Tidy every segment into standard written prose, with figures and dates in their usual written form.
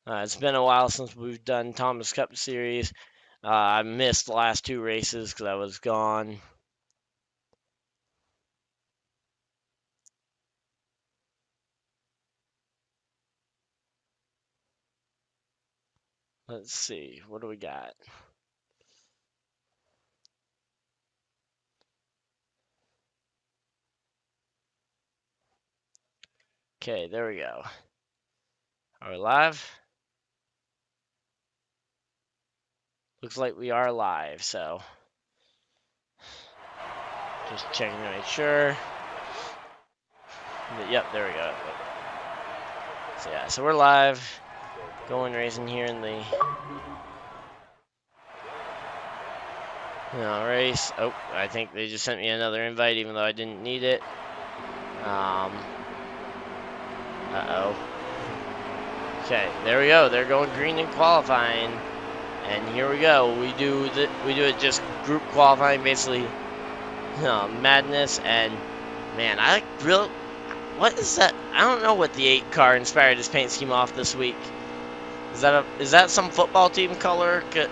It's been a while since we've done Thomas Cup Series. I missed the last two races because I was gone. Let's see, what do we got? Okay, there we go. Are we live? Looks like we are live, so just checking to make sure. Yep, there we go. So yeah, so we're live, going racing here in the race. Oh, I think they just sent me another invite, even though I didn't need it. Uh-oh. Okay, there we go. They're going green in qualifying, and here we go. We do it just group qualifying, basically. Madness, and man, what is that? I don't know what the 8 car inspired his paint scheme off this week. Is that some football team color that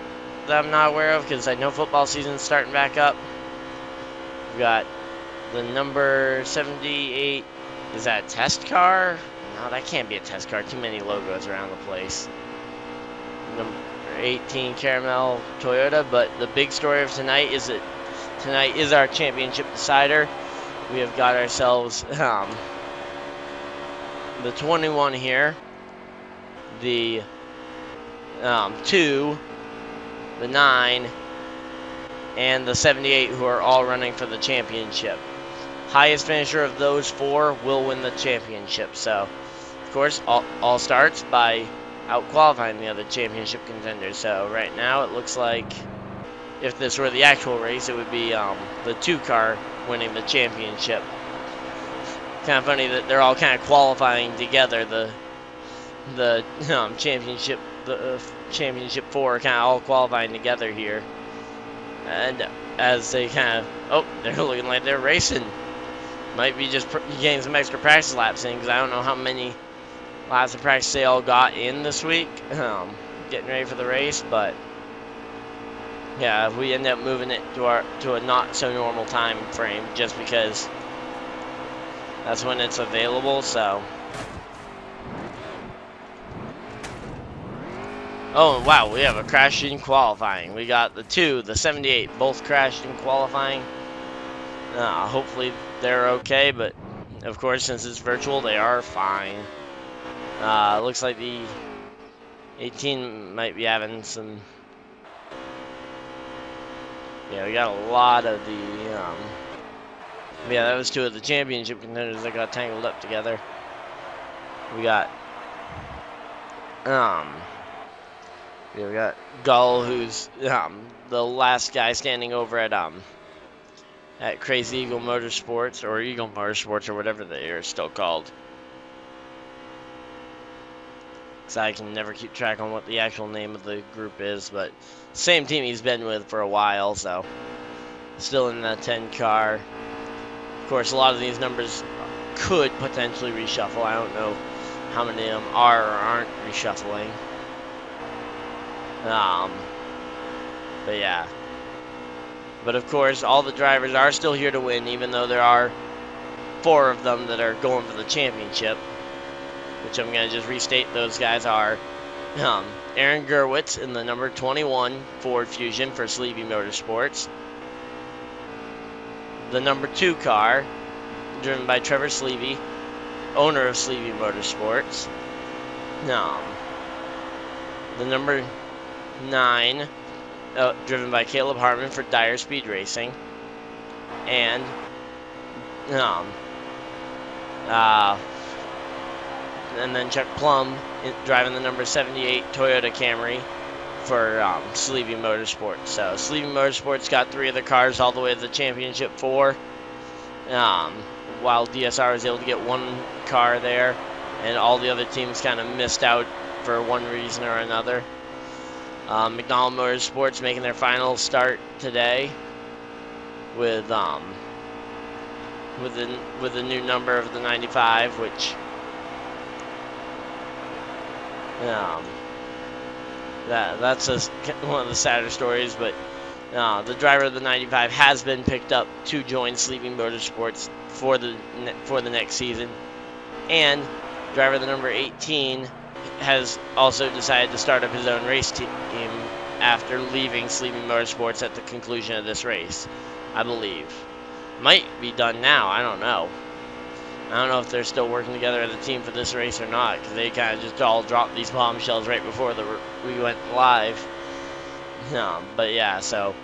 I'm not aware of? Because I know football season's starting back up. We've got the number 78. Is that a test car? No, that can't be a test car. Too many logos around the place. Number 18 Caramel Toyota. But the big story of tonight is that tonight is our championship decider. We have got ourselves the 21 here, the 2, the 9, and the 78, who are all running for the championship. Highest finisher of those 4 will win the championship. So, of course, all starts by out-qualifying the other championship contenders. So right now it looks like if this were the actual race, it would be the 2 car winning the championship. Kind of funny that they're all kind of qualifying together. The championship, championship 4 kind of all qualifying together here. And as they kind of, oh, they're looking like they're racing. Might be just getting some extra practice laps in, because I don't know how many laps of practice they all got in this week, getting ready for the race. But yeah, we end up moving it to a not so normal time frame, just because that's when it's available. So, oh wow, we have a crash in qualifying. We got the 2, the 78, both crashed in qualifying. Hopefully they're okay, but of course, since it's virtual, they are fine. Looks like the 18 might be having some. Yeah, we got a lot of the. Yeah, that was 2 of the championship contenders that got tangled up together. We got. Yeah, we got Gull, who's the last guy standing over at Crazy Eagle Motorsports, or Eagle Motorsports, or whatever they are still called. Because I can never keep track on what the actual name of the group is, but same team he's been with for a while, so still in the 10 car. Of course, a lot of these numbers could potentially reshuffle. I don't know how many of them are or aren't reshuffling. But yeah. But of course, all the drivers are still here to win, even though there are 4 of them that are going for the championship. Which I'm going to just restate those guys are Aaron Gerwitz in the number 21 Ford Fusion for Sleepy Motorsports. The number 2 car, driven by Trevor Sleevey, owner of Sleevey Motorsports. The number 9, driven by Caleb Harmon for Dyer Speed Racing. And then Chuck Plum driving the number 78 Toyota Camry for Sleevey Motorsports. So Sleevey Motorsports got 3 of the cars all the way to the championship 4, while DSR was able to get 1 car there, and all the other teams kind of missed out for one reason or another. McDonald Motorsports making their final start today with the new number of the 95, which That's one of the sadder stories, but the driver of the 95 has been picked up to join Sleeping Motorsports for the next season, and driver of the number 18 has also decided to start up his own race team after leaving Sleeping Motorsports at the conclusion of this race, I believe. Might be done now, I don't know. I don't know if they're still working together as a team for this race or not, because they kind of just all dropped these bombshells right before we went live. But yeah, so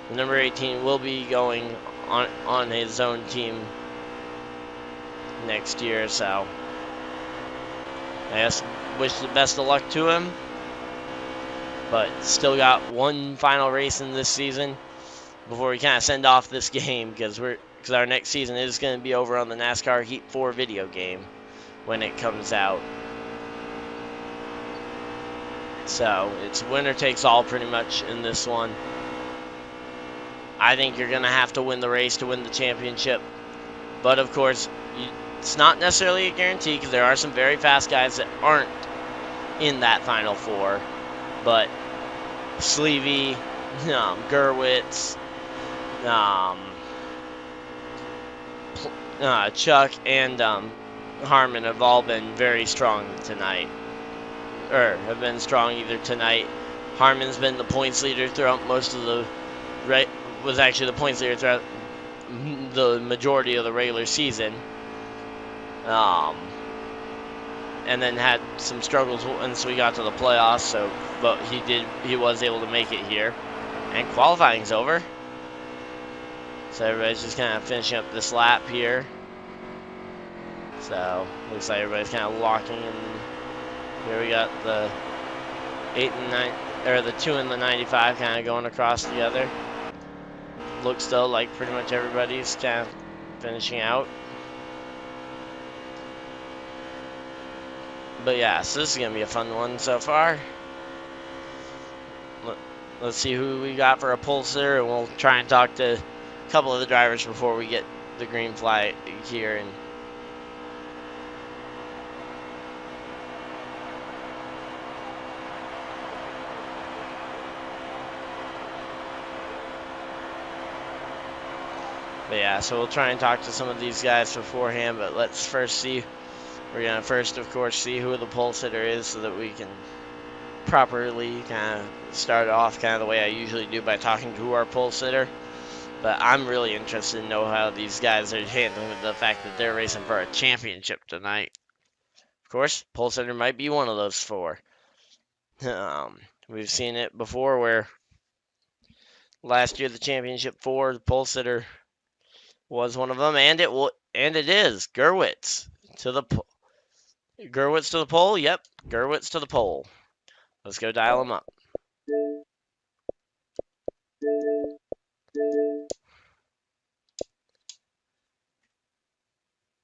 the number 18 will be going on his own team next year, so I guess wish the best of luck to him. But still got one final race in this season before we kind of send off this game, because our next season is going to be over on the NASCAR Heat 4 video game when it comes out. So it's winner takes all pretty much in this one. I think you're going to have to win the race to win the championship. But of course, it's not necessarily a guarantee, because there are some very fast guys that aren't in that Final Four. But Sleevey, Gerwitz, Chuck, and Harmon have all been very strong tonight. Or have been strong either tonight. Harmon's been the points leader throughout most of the was actually the points leader throughout the majority of the regular season. And then had some struggles once we got to the playoffs, so but he was able to make it here. And qualifying's over. So everybody's just kind of finishing up this lap here. So looks like everybody's kind of locking in. Here we got the 8 and 9, or the 2 and the 95 kind of going across together. Looks though like pretty much everybody's kind of finishing out. But yeah, so this is going to be a fun one so far. Let's see who we got for a pole sitter, and we'll try and talk to a couple of the drivers before we get the green flag here. And but yeah, so we'll try and talk to some of these guys beforehand, but let's first see. We're going to first, of course, see who the pole sitter is so that we can properly kind of start off kind of the way I usually do by talking to our pole sitter. But I'm really interested to know how these guys are handling the fact that they're racing for a championship tonight. Of course, pole sitter might be one of those four. We've seen it before where last year the championship four, the pole sitter was one of them, and it is Gerwitz to the pole. Yep, Gerwitz to the pole. Let's go dial him up.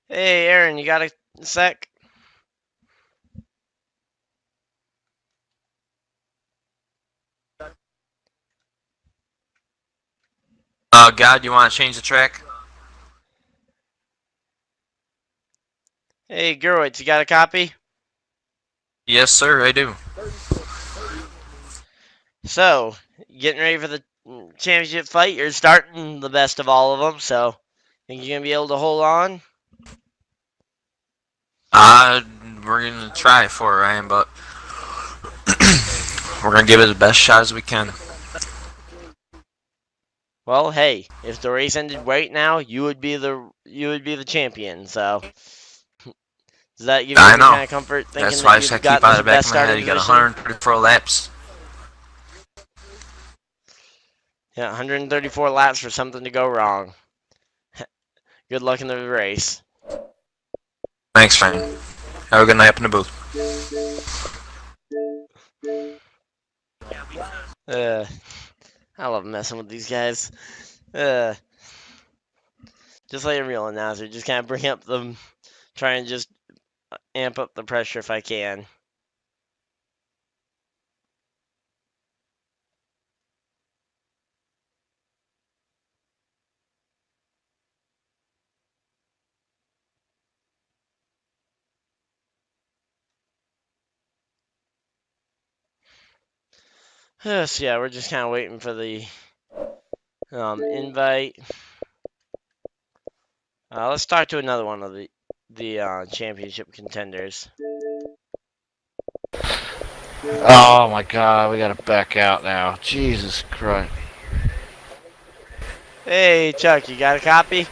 Hey, Aaron, you got a sec? God, you want to change the track? Hey, Gerwitz, you got a copy? Yes, sir, I do. So, getting ready for the championship fight. You're starting the best of all of them, so think you're going to be able to hold on? We're going to try it for Ryan, but we're going to give it the best shot as we can. Well, hey, if the race ended right now, you would be the champion. So, does that give you any kind of comfort thinking That's why I that just you've keep got out the of the back best of my head. starting You got position? 134 laps. Yeah, 134 laps for something to go wrong. Good luck in the race. Thanks, Ryan. Have a good night up in the booth. I love messing with these guys. Just like a real announcer, just kind of bring up the, try and just amp up the pressure if I can. So yeah, we're just kind of waiting for the invite. Let's talk to another one of the championship contenders. Oh my god, we gotta back out now. Jesus Christ. Hey Chuck, you got a copy?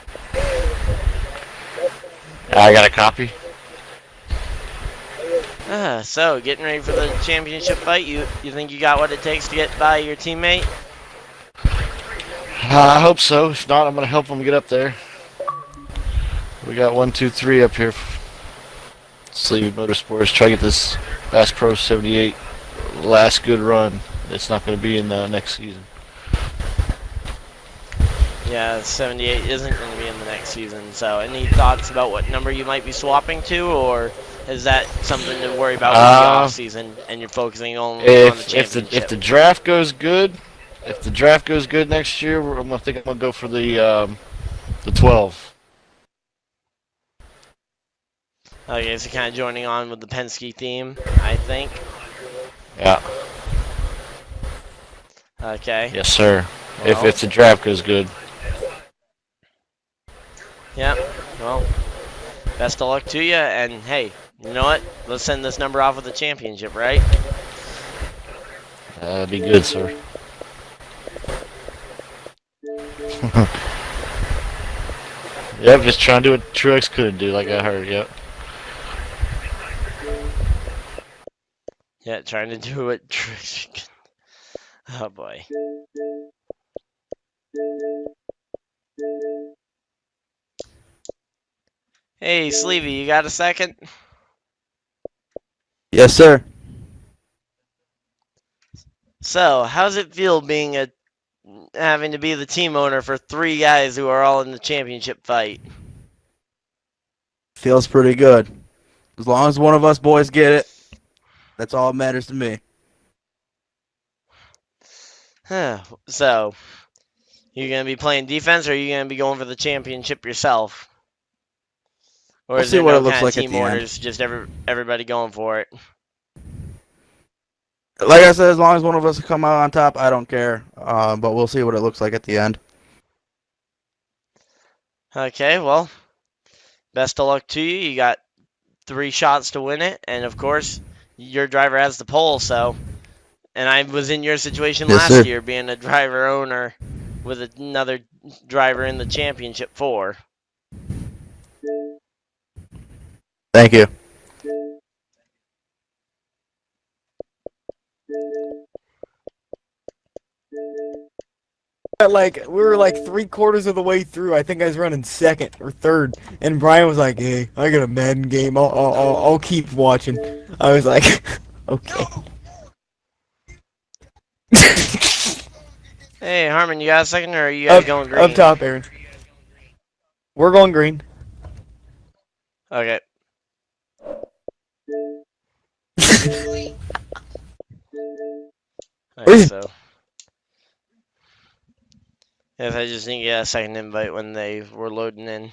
I got a copy. So getting ready for the championship fight. You think you got what it takes to get by your teammate? I hope so. If not, I'm gonna help them get up there. We got 1, 2, 3 up here. Sleevey Motorsports. Try to get this Bass Pro 78 last good run. It's not gonna be in the next season. Yeah, 78 isn't going to be in the next season. So any thoughts about what number you might be swapping to, or is that something to worry about with the off season and you're focusing on the championship? If the draft goes good, next year, I'm gonna go for the 12. Okay, so kind of joining on with the Penske theme, I think. Yeah. Okay. Yes, sir. Well, If the draft goes good. Yeah. Well, best of luck to you, and hey, you know what? Let's send this number off with the championship, right? That'd be good, sir. Yep, just trying to do what Truex couldn't do, like I heard, yep. Yeah, trying to do it. Oh boy. Hey, Sleevey, you got a second? Yes, sir. So, how's it feel being having to be the team owner for 3 guys who are all in the championship fight? Feels pretty good. As long as one of us boys get it, that's all that matters to me. So, you gonna be playing defense, or are you gonna be going for the championship yourself? Or We'll is see there what no it looks kind of like at team the end. orders, just everybody going for it? Like I said, as long as one of us come out on top, I don't care. But we'll see what it looks like at the end. Okay, well, best of luck to you. You got 3 shots to win it, and of course, your driver has the pole. So, and I was in your situation last year, being a driver owner with another driver in the championship 4. Thank you. We were like 3/4 of the way through. I think I was running second or third, and Brian was like, "Hey, I got a Madden game. I'll keep watching." I was like, "Okay." Hey, Harmon, you got a second, or are you guys going green? Up top, Aaron. We're going green. Okay. Alright, so. Yes, I just didn't get a second invite when they were loading in.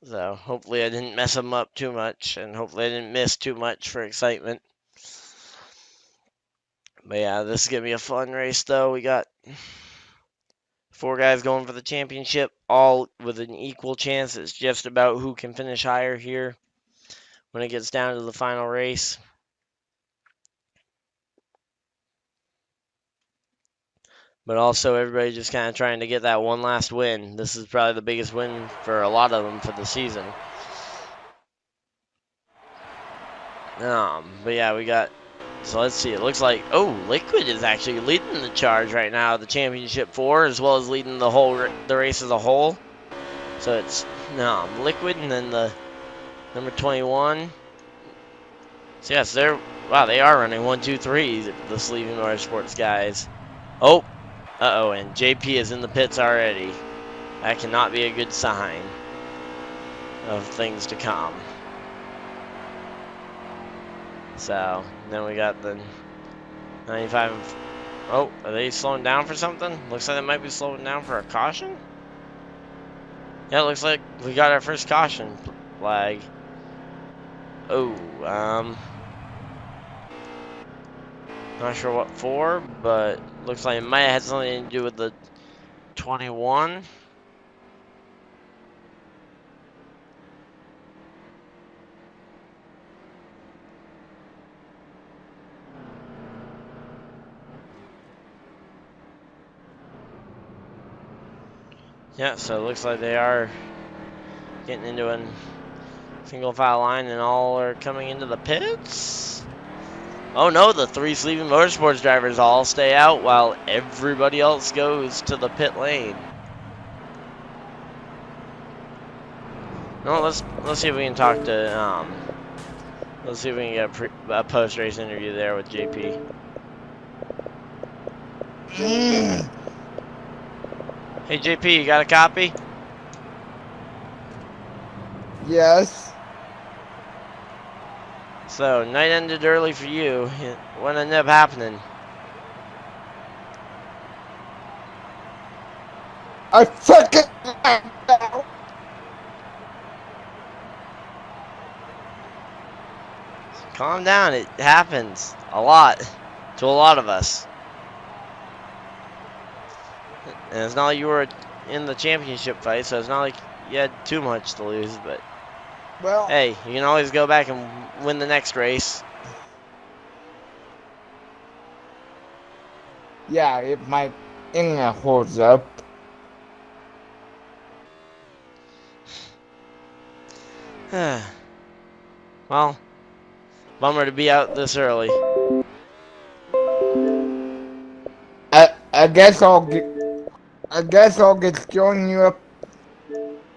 So, hopefully I didn't mess them up too much, and hopefully I didn't miss too much for excitement. But yeah, this is going to be a fun race, though. We got 4 guys going for the championship, all with an equal chance. It's just about who can finish higher here when it gets down to the final race. But also, everybody just kind of trying to get that one last win. This is probably the biggest win for a lot of them for the season. But yeah, we got. So let's see. It looks like Liquid is actually leading the charge right now, the championship 4, as well as leading the race as a whole. So it's Liquid, and then the number 21. So yes, they are running 1, 2, 3. The Sleevey Motorsports guys. And JP is in the pits already. That cannot be a good sign of things to come. So, then we got the 95. Oh, are they slowing down for something? Looks like they might be slowing down for a caution. Yeah, it looks like we got our first caution flag. Not sure what for, but looks like it might have had something to do with the 21. Yeah, so it looks like they are getting into a single file line and all are coming into the pits. Oh no, the 3 Sleepy Motorsports drivers all stay out while everybody else goes to the pit lane. No, let's see if we can talk to let's see if we can get a post race interview there with JP. Hey JP, you got a copy? Yes. So night ended early for you. What ended up happening? I fucking. Calm down. It happens a lot to a lot of us. And it's not like you were in the championship fight, so it's not like you had too much to lose, but Well. hey, you can always go back and win the next race. Yeah, if my internet holds up. Well, bummer to be out this early. I guess I'll get join you up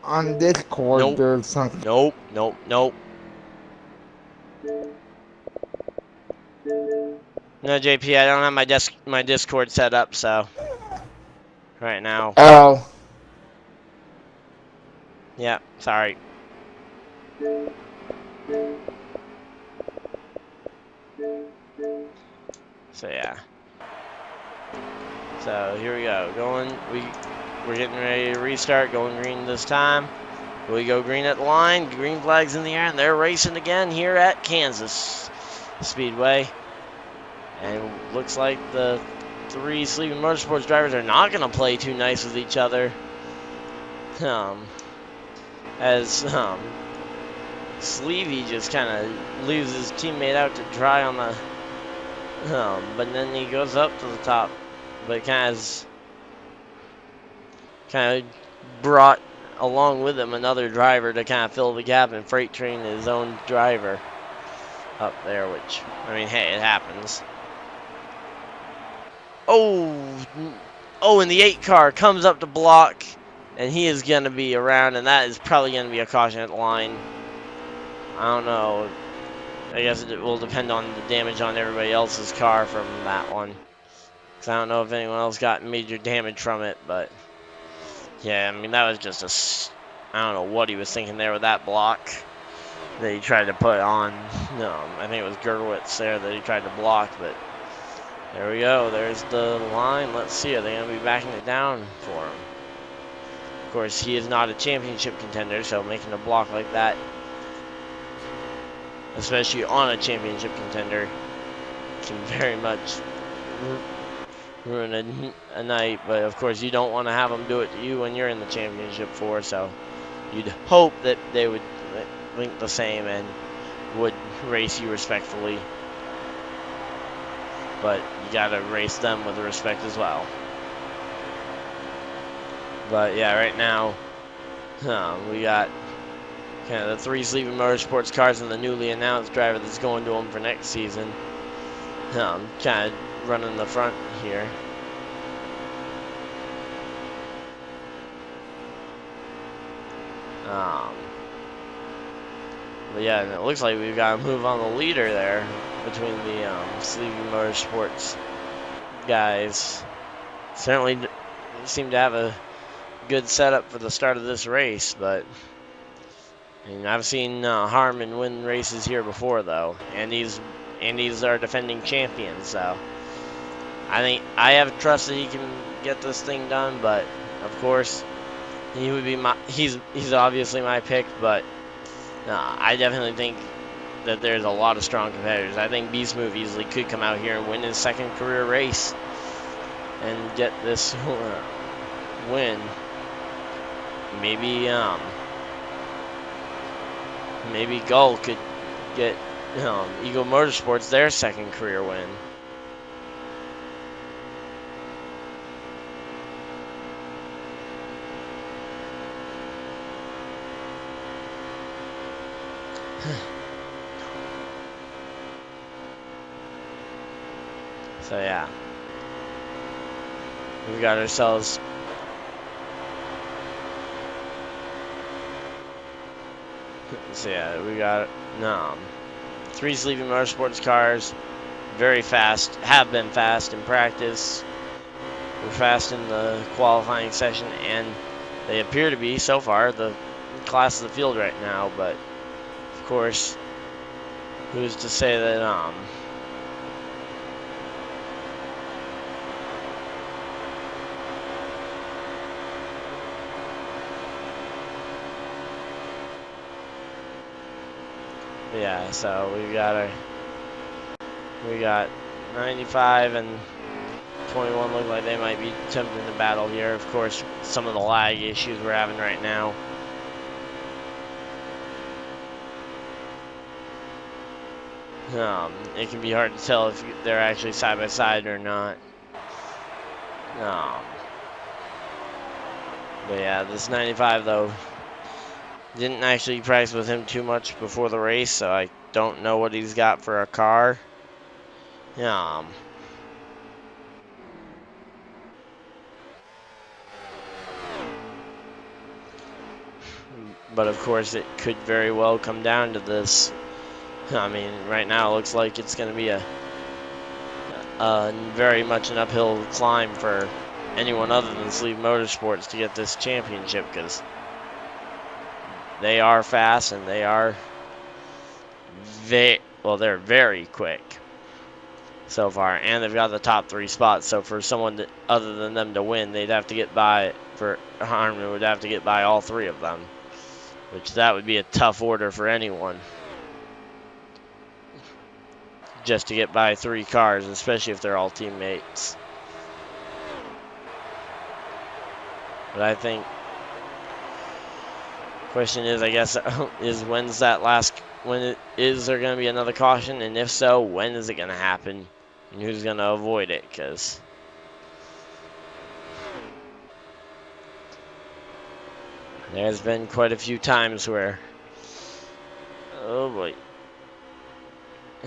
on Discord Nope. or something. Nope. No, JP, I don't have my Discord set up, so right now. Oh. Yeah, sorry. So yeah. So here we go. We're getting ready to restart. Going green this time. We go green at the line. Green flags in the air, and they're racing again here at Kansas Speedway. And looks like the 3 Sleepy Motorsports drivers are not going to play too nice with each other. As Sleevy just kind of leaves his teammate out to dry on the but then he goes up to the top, but kind of brought along with him another driver to kind of fill the gap and freight train his own driver up there, which, I mean, hey, it happens. Oh, and the 8 car comes up to block, and he is going to be around, and that is probably going to be a caution at the line. I don't know. I guess it will depend on the damage on everybody else's car from that one. Because I don't know if anyone else got major damage from it, but yeah, I mean, that was just I don't know what he was thinking there with that block that he tried to put on. I think it was Gerwitz there that he tried to block, but there we go. There's the line. Let's see. Are they going to be backing it down for him? Of course, he is not a championship contender, so making a block like that, especially on a championship contender, can very much ruin a night. But of course, you don't want to have them do it to you when you're in the championship for, so you'd hope that they would think the same and would race you respectfully. But you gotta race them with respect as well. But yeah, right now, we got kind of the 3 Sleepy Motorsports cars and the newly announced driver that's going to them for next season. Kind of running the front here. But yeah, and it looks like we've got a move on the leader there between the Sleepy Motorsports guys. Certainly seem to have a good setup for the start of this race, but I mean, I've seen Harmon win races here before, though, and he's our defending champion, so I think I have trust that he can get this thing done. But of course, he would be he's obviously my pick, but I definitely think that there's a lot of strong competitors. I think Beast Move easily could come out here and win his second career race and get this win. Maybe maybe Gull could get Eagle Motorsports their second career win. So yeah, we've got ourselves so yeah, we got three Sleepy Motorsports cars, very fast, have been fast in practice, were fast in the qualifying session, and they appear to be, so far, the class of the field right now, but of course, who's to say that yeah, so we got 95 and 21 look like they might be attempting to battle here. Of course, some of the lag issues we're having right now. It can be hard to tell if they're actually side by side or not. But yeah, this 95 though, didn't actually practice with him too much before the race, so I don't know what he's got for a car. But of course, it could very well come down to this. I mean, right now it looks like it's going to be a very much an uphill climb for anyone other than Sleep Motorsports to get this championship, because they are fast and they are they're very quick so far, and they've got the top 3 spots. So for someone other than them to win, they'd have to get by. For Harmon would have to get by all 3 of them, which that would be a tough order for anyone. Just to get by 3 cars, especially if they're all teammates. But I think question is, I guess, is when's that last? Is there going to be another caution? And if so, when is it going to happen? And who's going to avoid it? Because there's been quite a few times where, oh boy.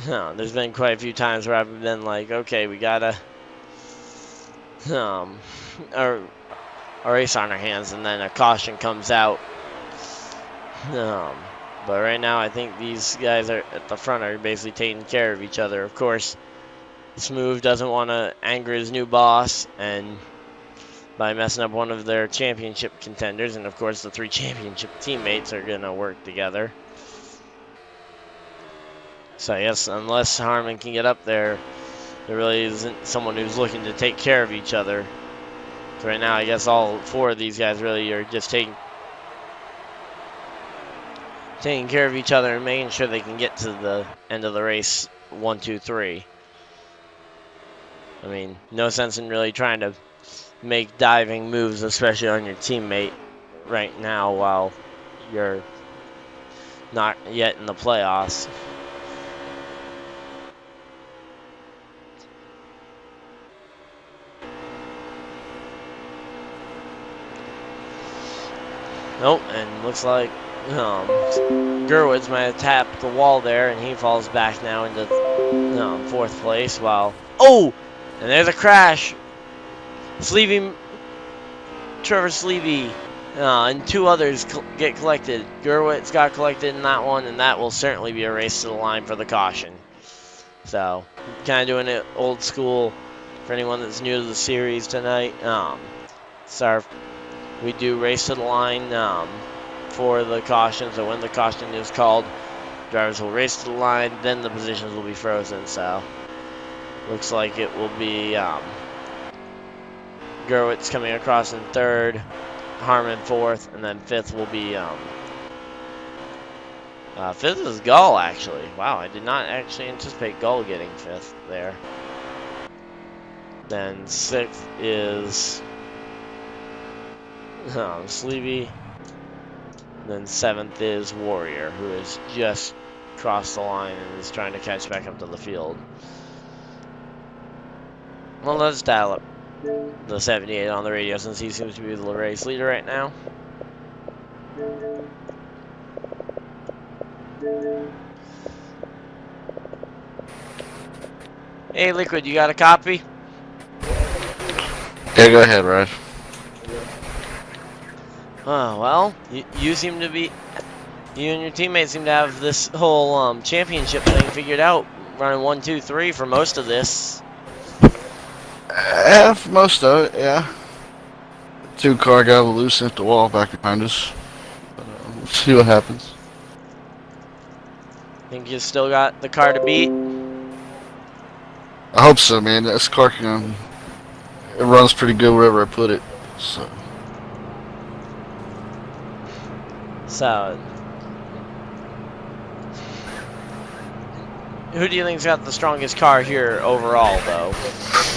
There's been quite a few times where I've been like, okay, we gotta a race on our hands, and then a caution comes out. But right now, I think these guys are at the front are basically taking care of each other. Of course, Smooth doesn't want to anger his new boss, and by messing up one of their championship contenders, and of course, the 3 championship teammates are gonna work together. So I guess unless Harmon can get up there, there really isn't someone who's looking to take care of each other. So right now, I guess all 4 of these guys really are just taking care of each other and making sure they can get to the end of the race 1, 2, 3. I mean, no sense in really trying to make diving moves, especially on your teammate right now while you're not yet in the playoffs. Nope, and looks like Gerwitz might have tapped the wall there, and he falls back now into 4th place. While and there's a crash. Trevor Sleevey, and 2 others get collected. Gerwitz got collected in that one, and that will certainly be a race to the line for the caution. So, kind of doing it old school for anyone that's new to the series tonight. We do race to the line for the caution, so when the caution is called, drivers will race to the line, then the positions will be frozen. So looks like it will be Gerwitz coming across in 3rd, Harmon 4th, and then 5th will be Fifth is Gull, actually. Wow, I did not actually anticipate Gull getting fifth there. Then sixth is Sleevy. Then seventh is Warrior, who has just crossed the line and is trying to catch back up to the field. Well, let's dial up the 78 on the radio since he seems to be the race leader right now. Hey, Liquid, you got a copy? Yeah, go ahead, Ryan. Oh, well, you seem to be, you and your teammates seem to have this whole championship thing figured out, running 1, 2, 3 for most of this. Yeah, for most of it, yeah. 2 car got loose at the wall back behind us. We'll see what happens. Think you still got the car to beat? I hope so, man. This car can, it runs pretty good wherever I put it. So. Who do you think's got the strongest car here overall, though?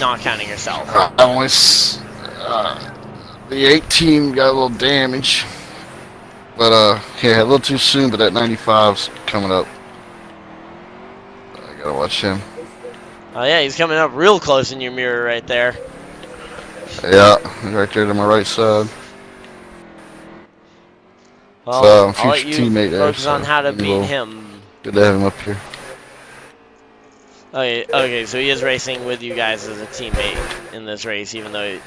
Not counting yourself. The 18 got a little damage. But, yeah, a little too soon, but that 95's coming up. I gotta watch him. Oh, yeah, he's coming up real close in your mirror right there. Yeah, right there to my right side. Well, So, I'll let future you teammate there, focus on how to beat him. Good to have him up here. Okay, so he is racing with you guys as a teammate in this race, even though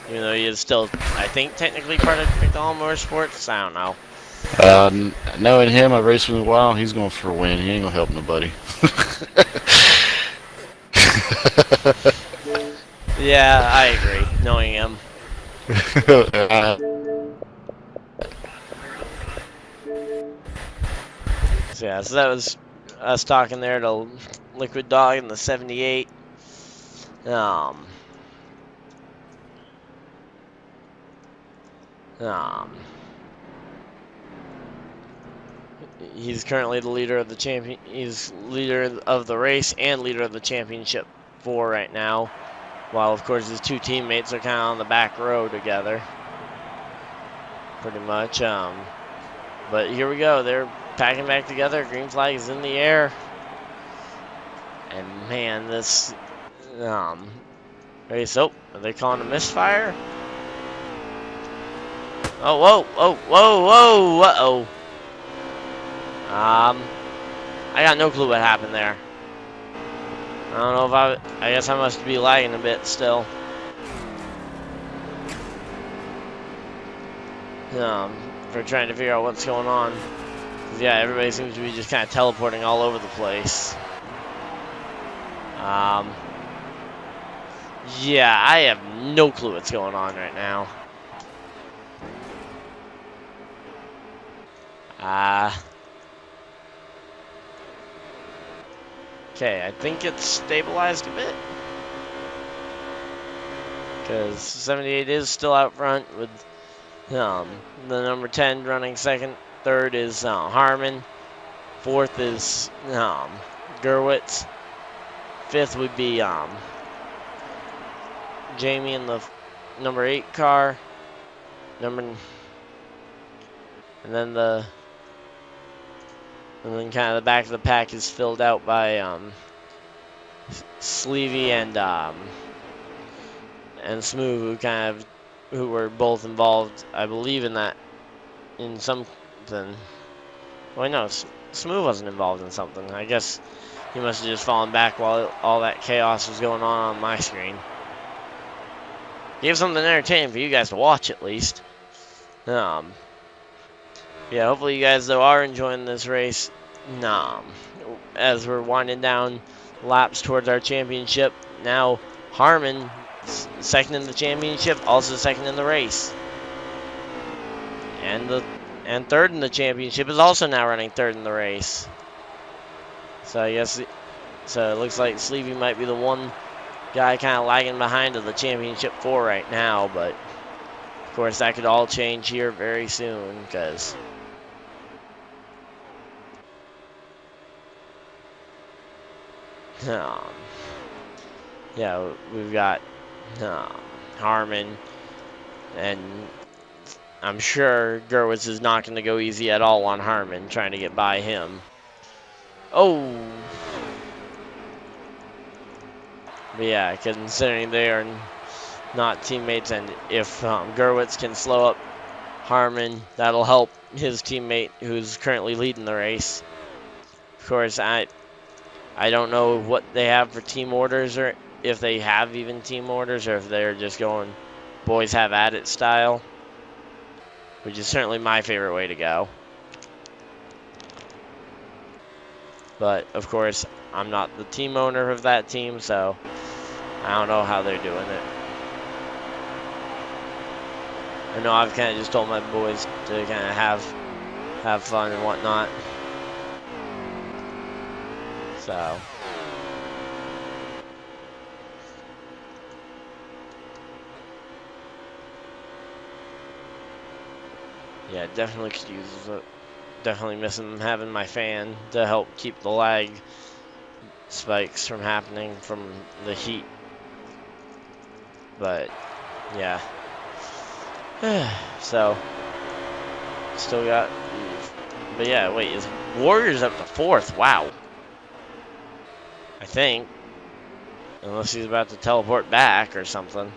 he is still, I think, technically part of McDonald Motorsports. I don't know. Knowing him, I've raced with him a while. He's going for a win. He ain't gonna help nobody. Yeah, I agree. Knowing him. So that was us talking there to Liquid Dog in the 78. He's currently the leader of the champion. He's leader of the race and leader of the championship 4 right now. While of course his 2 teammates are kind of on the back row together, pretty much. But here we go. They're packing back together. Green flag is in the air. And man, this race. Oh, are they calling a misfire? Oh, whoa, whoa, whoa, whoa, uh-oh. I got no clue what happened there. I don't know if I guess I must be lagging a bit still. For trying to figure out what's going on. 'Cause yeah, everybody seems to be just kind of teleporting all over the place. Yeah, I have no clue what's going on right now. Okay, I think it's stabilized a bit. Because 78 is still out front with the number 10 running second. Third is Harmon. Fourth is Gerwitz. Fifth would be Jamie in the number 8 car. And then kind of the back of the pack is filled out by Sleevy and Smooth, who were both involved, I believe, in something. Well, no, Smooth wasn't involved in something. I guess he must have just fallen back while all that chaos was going on my screen. Give something entertaining for you guys to watch at least. Yeah, hopefully you guys though are enjoying this race. As we're winding down laps towards our championship. Now Harmon, second in the championship, also second in the race. And third in the championship is also now running third in the race. So I guess it looks like Sleevy might be the one guy kind of lagging behind to the championship 4 right now, but of course that could all change here very soon because Um, yeah, we've got Harmon, and I'm sure Gerwitz is not going to go easy at all on Harmon, trying to get by him. Oh! But yeah, considering they are not teammates, and if Gerwitz can slow up Harmon, that'll help his teammate who's currently leading the race. Of course, I don't know what they have for team orders, or if they have even team orders, or if they're just going boys have at it style, which is certainly my favorite way to go. But of course, I'm not the team owner of that team, so I don't know how they're doing it. I know I've kind of just told my boys to kind of have fun and whatnot. So yeah, definitely could use it. Definitely missing having my fan to help keep the lag spikes from happening from the heat. But yeah. So still got, but yeah, wait, is Warriors up to 4th? Wow. I think, unless he's about to teleport back or something.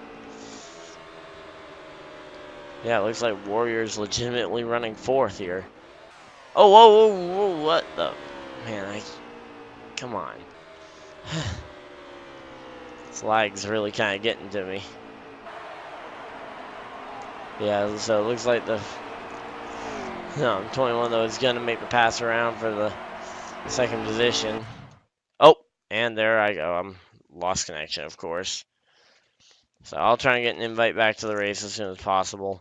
Yeah, it looks like Warriors legitimately running 4th here. Oh, whoa, whoa, whoa, what the, man, come on. This lag's really kind of getting to me. Yeah, so it looks like the 21 though is gonna make the pass around for the 2nd position. Oh, and there I go. I'm lost connection, of course. So I'll try and get an invite back to the race as soon as possible.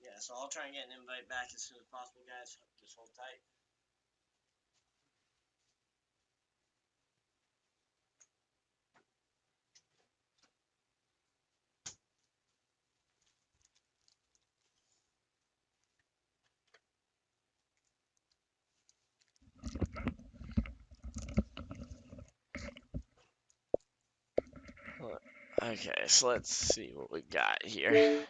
Yeah, so I'll try and get an invite back as soon as possible, guys. Just hold tight. Okay, so let's see what we got here.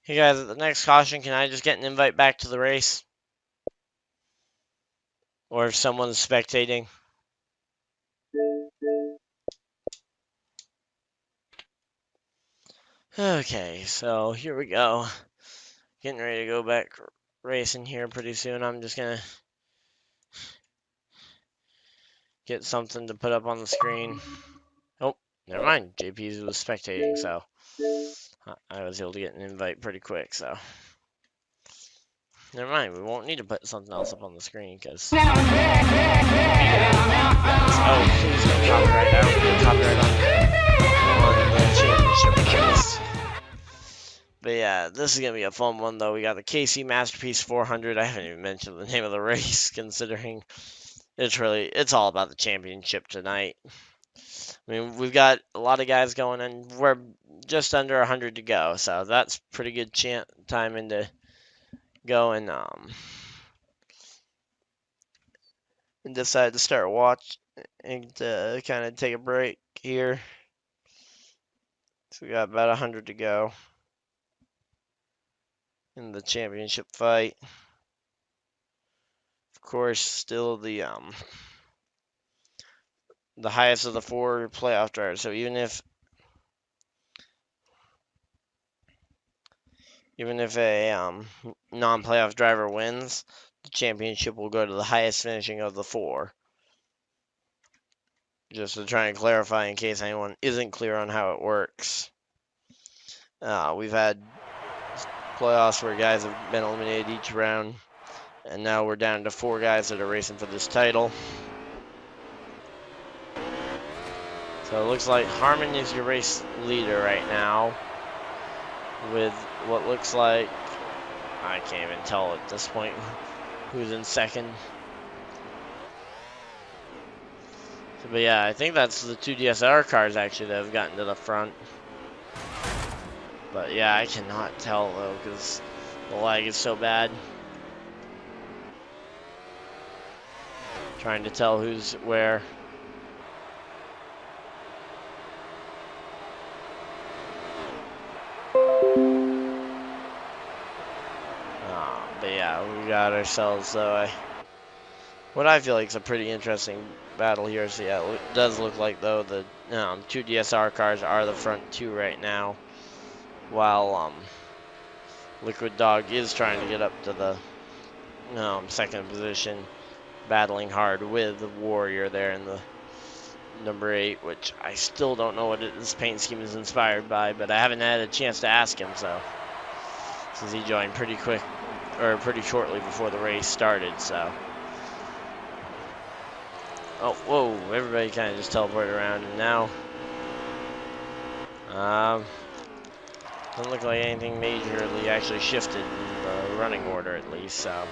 Hey guys, at the next caution, can I just get an invite back to the race? Or if someone's spectating. Okay, so here we go. Getting ready to go back racing here pretty soon. I'm just gonna get something to put up on the screen. Oh, never mind. JP was spectating, so I was able to get an invite pretty quick, so. Never mind, we won't need to put something else up on the screen, because... Oh, please don't copyright. I don't get copyright on the championship race. But yeah, this is going to be a fun one, though. We got the KC Masterpiece 400. I haven't even mentioned the name of the race, considering it's all about the championship tonight. I mean, we've got a lot of guys going, and we're just under 100 to go, so that's pretty good time into go and decide to start watching and kind of take a break here. So we got about 100 to go in the championship fight. Of course, still the highest of the 4 playoff drivers. So even if a non-playoff driver wins, the championship will go to the highest finishing of the 4. Just to try and clarify in case anyone isn't clear on how it works. We've had playoffs where guys have been eliminated each round, and now we're down to 4 guys that are racing for this title. So it looks like Harmon is your race leader right now, with what looks like I can't even tell at this point who's in second. But yeah, I think that's the 2 DSR cars actually that have gotten to the front. But yeah, I cannot tell though because the lag is so bad. Trying to tell who's where. But yeah, we got ourselves what I feel like is a pretty interesting battle here. So yeah, it does look like though the 2 DSR cars are the front 2 right now, while Liquid Dog is trying to get up to the second position, battling hard with the Warrior there in the number 8, which I still don't know what this paint scheme is inspired by, but I haven't had a chance to ask him, so since he joined pretty quick or pretty shortly before the race started. So oh, whoa, everybody kind of just teleported around, and now doesn't look like anything majorly actually shifted in the running order, at least. So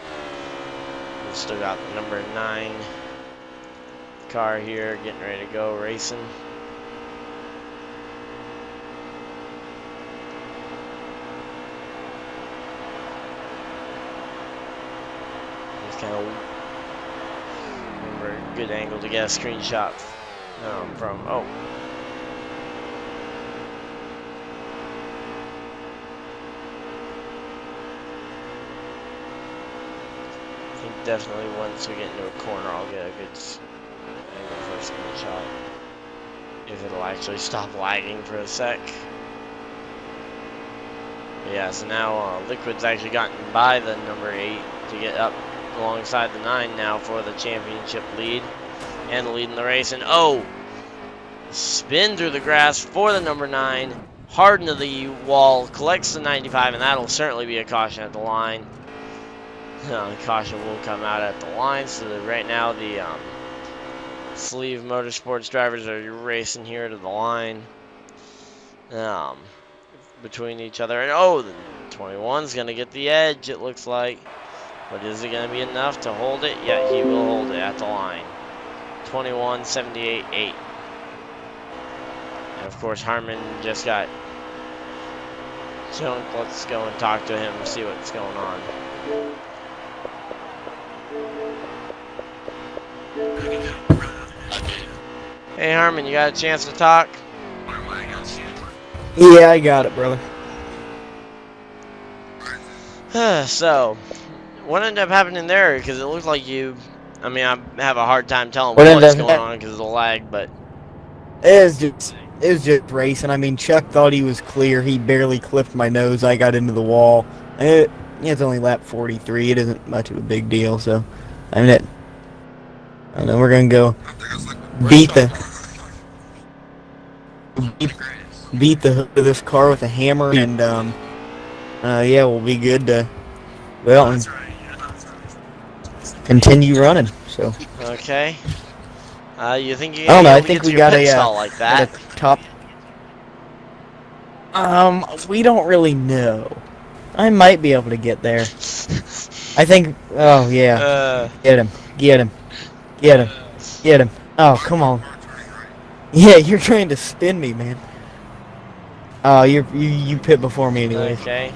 we've still got the number 9 car here getting ready to go racing. Just kind of remember a good angle to get a screenshot from. Oh. I think definitely once we get into a corner, I'll get a good angle for a screenshot. If it'll actually stop lagging for a sec. But yeah, so now Liquid's actually gotten by the number 8 to get up alongside the 9 now for the championship lead and the lead in the race. And oh, spin through the grass for the number 9, hard into the wall, collects the 95, and that'll certainly be a caution at the line. The caution will come out at the line, so that right now the Sleeve Motorsports drivers are racing here to the line between each other. And oh, the 21's going to get the edge, it looks like. But is it going to be enough to hold it? Yeah, he will hold it at the line. 21, 78, 8. And of course, Harmon just got junked. Let's go and talk to him and see what's going on. Hey Harmon, you got a chance to talk? Yeah, I got it, brother. So, what ended up happening there? Because it looked like you, I mean, I have a hard time telling what's going on because of the lag, but it was just racing. I mean, Chuck thought he was clear. He barely clipped my nose. I got into the wall. It's only lap 43. It isn't much of a big deal. So, I mean, I know we're gonna go beat the hood of this car with a hammer, and yeah, we'll be good to and continue running. So okay. You think you? I don't know. I think we got a like that. Top. We don't really know. I might be able to get there. I think. Oh yeah. Get him. Get him. Get him. Get him. Oh, come on. Yeah, you're trying to spin me, man. Oh, you pit before me anyway. Okay.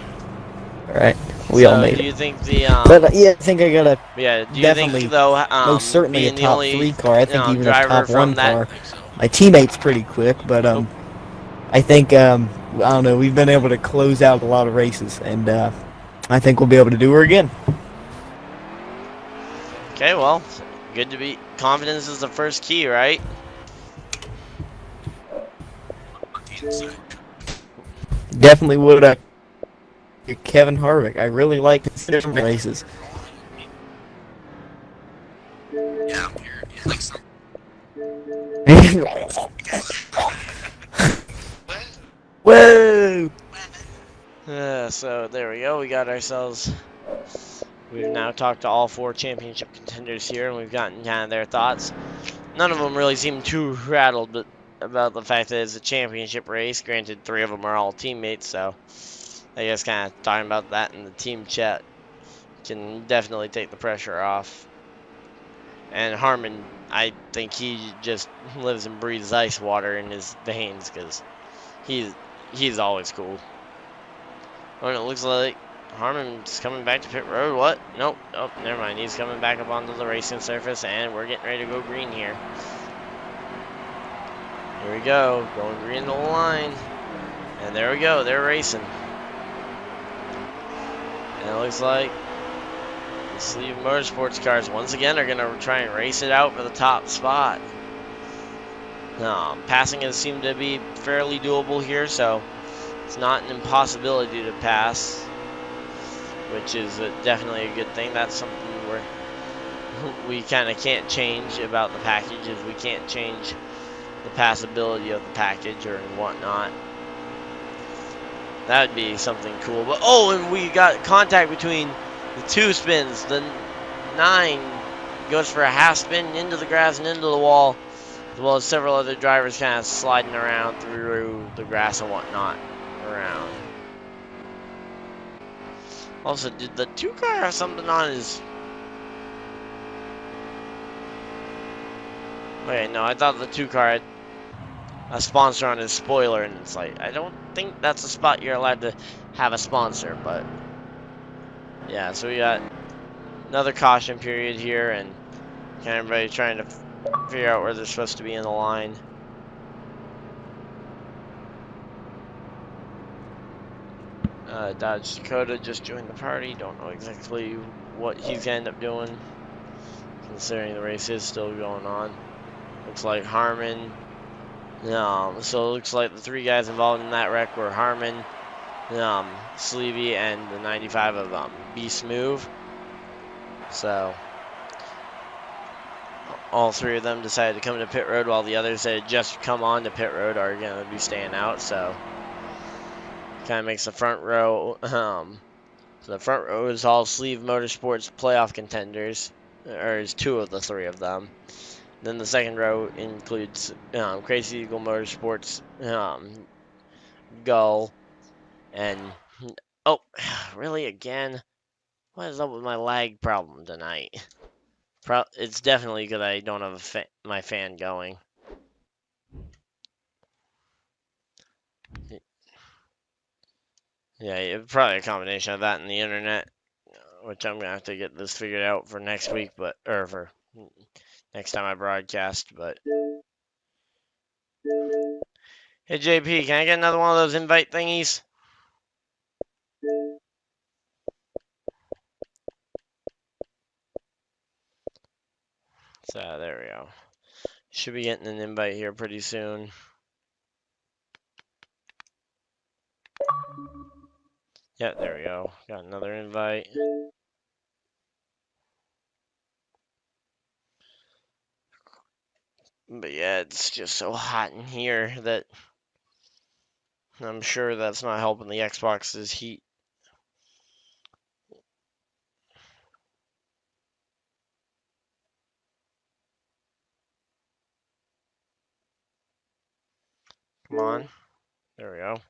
All right. We all made it. Do you think the But yeah, I think I got a yeah. Do you definitely think though most certainly a being the top only, 3 car. I think even a top 1 that car. My teammate's pretty quick, but I think I don't know. We've been able to close out a lot of races, and I think we'll be able to do her again. Okay, well, good to be. Confidence is the first key, right? Definitely would. Kevin Harvick. I really like his races. Yeah, I'm here. Like some... Whoa! So there we go. We got ourselves. We've now talked to all 4 championship contenders here, and we've gotten kind of their thoughts. None of them really seem too rattled, but about the fact that it's a championship race. Granted, 3 of them are all teammates, so I guess kind of talking about that in the team chat can definitely take the pressure off. And Harmon, I think he just lives and breathes ice water in his veins because he's always cool. Oh, and it looks like Harmon's coming back to pit road. What? Nope. Oh, never mind. He's coming back up onto the racing surface, and we're getting ready to go green here. Here we go. Going green to the line. And there we go. They're racing. And it looks like the Sleeve Motorsports cars once again are going to try and race it out for the top spot. Passing has seemed to be fairly doable here, so it's not an impossibility to pass, which is definitely a good thing. That's something we kind of can't change about the package, is we can't change the passability of the package or whatnot. That would be something cool. But oh, and we got contact between the two spins. The 9 goes for a half spin into the grass and into the wall, as well as several other drivers kind of sliding around through the grass and whatnot around. Also, did the 2 car have something on his... Wait, no, I thought the 2 car had a sponsor on his spoiler, and it's like, I don't think that's a spot you're allowed to have a sponsor, but yeah, so we got another caution period here, and kind of everybody trying to figure out where they're supposed to be in the line. Dodge Dakota just joined the party. Don't know exactly what he's gonna end up doing, considering the race is still going on. Looks like Harmon. So it looks like the 3 guys involved in that wreck were Harmon, Sleevey, and the 95 of Beast Move. So all 3 of them decided to come to pit road, while the others that had just come on to pit road are going to be staying out. So kind of makes the front row. So the front row is all Sleeve Motorsports playoff contenders, or is 2 of the 3 of them. Then the second row includes Crazy Eagle Motorsports, Gull, and oh, really again? What is up with my lag problem tonight? It's definitely because I don't have my fan going. Yeah, probably a combination of that and the internet, which I'm gonna have to get this figured out for next week, or for next time I broadcast. But hey, JP, can I get another one of those invite thingies? So there we go. Should be getting an invite here pretty soon. Yeah, there we go. Got another invite. But yeah, it's just so hot in here that I'm sure that's not helping the Xbox's heat. Come on. There we go.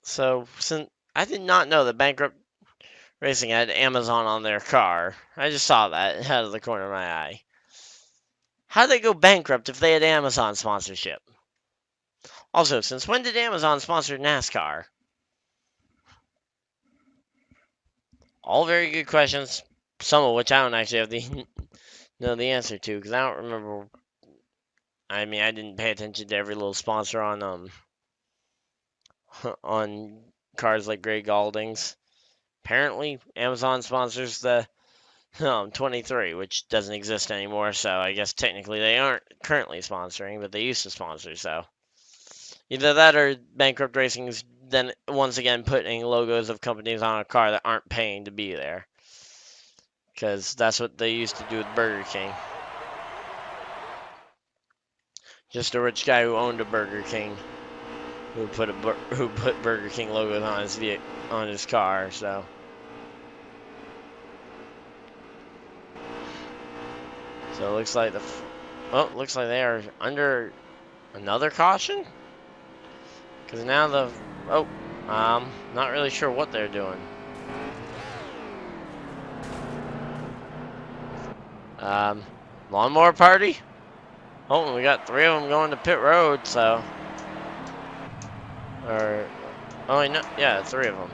So, since I did not know that Bankrupt Racing had Amazon on their car. I just saw that out of the corner of my eye. How'd they go bankrupt if they had Amazon sponsorship? Also, since when did Amazon sponsor NASCAR? All very good questions, some of which I don't actually have know the answer to, because I don't remember. I mean, I didn't pay attention to every little sponsor on on cars like Grey Galdings. Apparently, Amazon sponsors the 23, which doesn't exist anymore, so I guess technically they aren't currently sponsoring, but they used to sponsor, so either that or Bankrupt Racing's then once again putting logos of companies on a car that aren't paying to be there, because that's what they used to do with Burger King. Just a rich guy who owned a Burger King who put Burger King logos on his car, so. So it looks like looks like they are under another caution. Because now the... Oh, not really sure what they're doing. Lawnmower party? Oh, we got 3 of them going to pit road, so... Or... Oh, wait, no, yeah, 3 of them.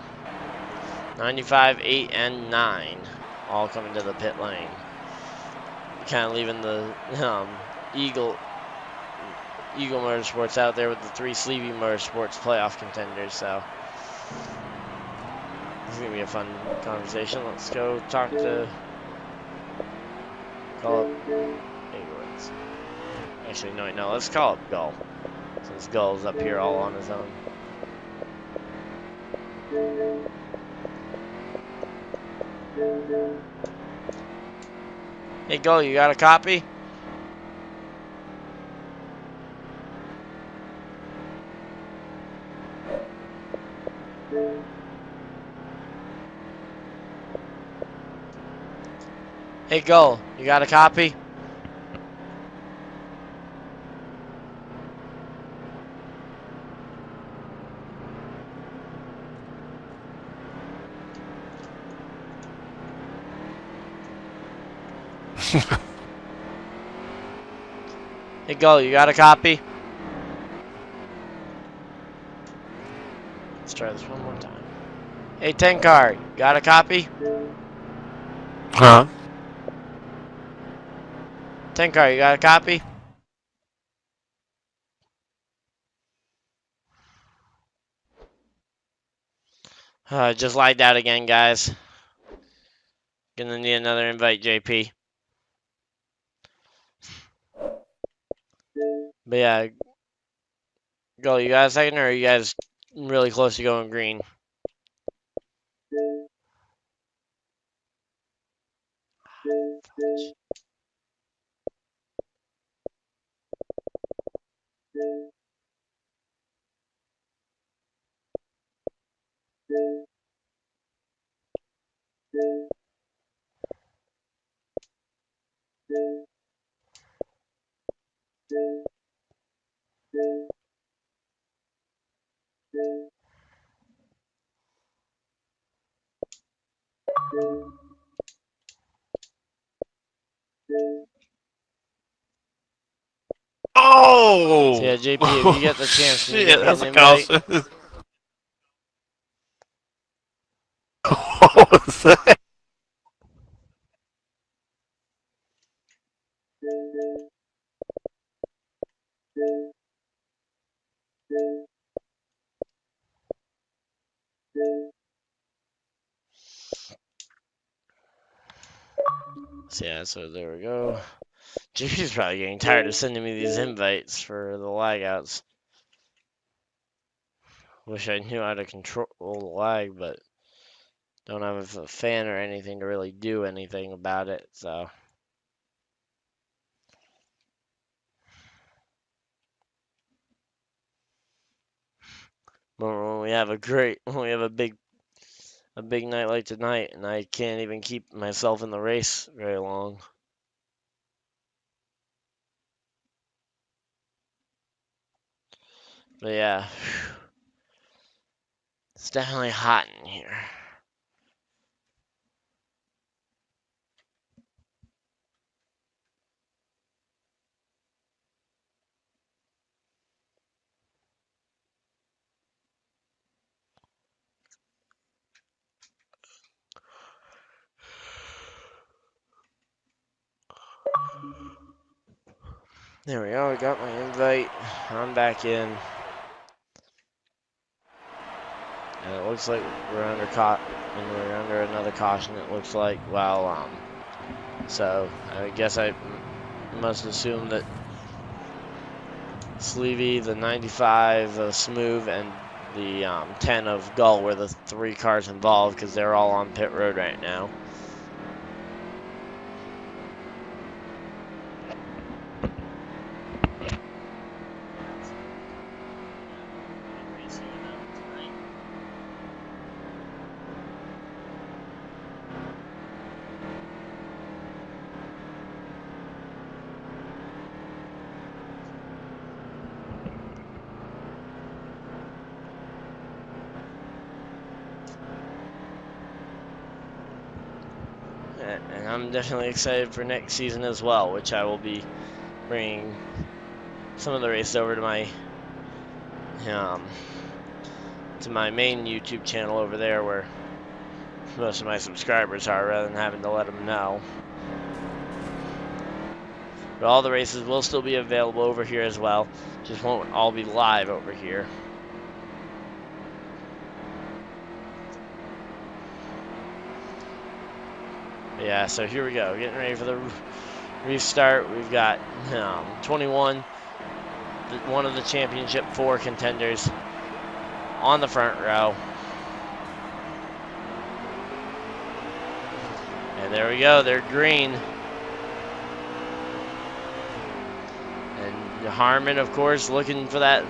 95, 8, and 9. All coming to the pit lane. Kind of leaving the Eagle Motorsports out there with the 3 Sleevey Motorsports playoff contenders, so... This is going to be a fun conversation. Let's go talk to... Call up... Actually, no, let's call up Gull. Since Gull's up here all on his own. Hey, Gull, you got a copy? Hey, Gull, you got a copy? Hey, Gull, you got a copy? Let's try this one more time. Hey, Tenkar, you got a copy? Huh? Tenkar, you got a copy? Just lagged out again, guys. Gonna need another invite, JP. But yeah, Gull, you got a second, or are you guys really close to going green? Oh! So yeah, JP, if you get the chance, can you Shit, get me that's an a invite? call. What was that? So yeah, so there we go. JP's probably getting tired of sending me these invites for the lagouts. Wish I knew how to control the lag, but don't have a fan or anything to really do anything about it, so. But when we have a big night like tonight, and I can't even keep myself in the race very long. But yeah, it's definitely hot in here. There we go, I got my invite. I'm back in. And it looks like we're under another caution, it looks like. Well, so I guess I must assume that Sleevey, the 95 of Smooth, and the 10 of Gull were the 3 cars involved, because they're all on pit road right now. And I'm definitely excited for next season as well, which I will be bringing some of the races over to my main YouTube channel over there, where most of my subscribers are, rather than having to let them know. But all the races will still be available over here as well, just won't all be live over here. Yeah, so here we go, getting ready for the restart. We've got 21, one of the championship 4 contenders on the front row. And there we go, they're green. And Harmon, of course, looking for that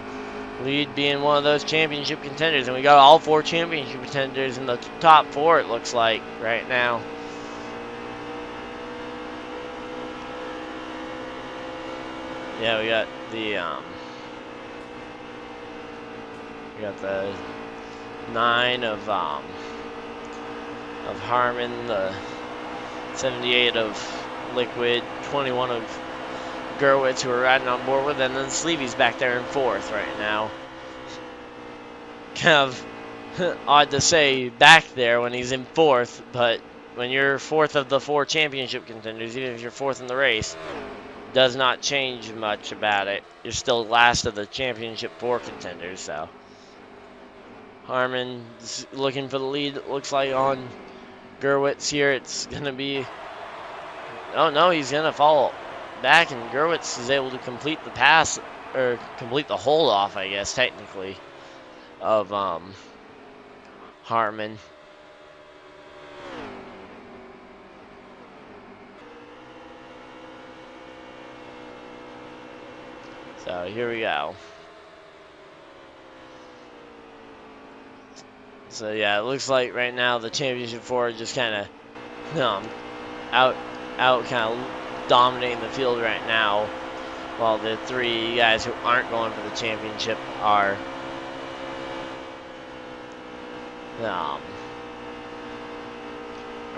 lead, being one of those championship contenders. And we got all 4 championship contenders in the top 4, it looks like, right now. Yeah, we got the 9 of Harmon, the 78 of Liquid, 21 of Gerwitz, who are riding on board with, and then Sleevy's back there in 4th right now. Kind of odd to say back there when he's in 4th, but when you're 4th of the 4 championship contenders, even if you're 4th in the race, does not change much about it. You're still last of the championship 4 contenders, so. Harmon's looking for the lead, it looks like, on Gerwitz here. It's going to be... Oh, no, he's going to fall back, and Gerwitz is able to complete the pass, or complete the hold off, I guess, technically, of Harmon. So here we go. So yeah, it looks like right now the championship 4 are just kind of out kind of dominating the field right now, while the 3 guys who aren't going for the championship are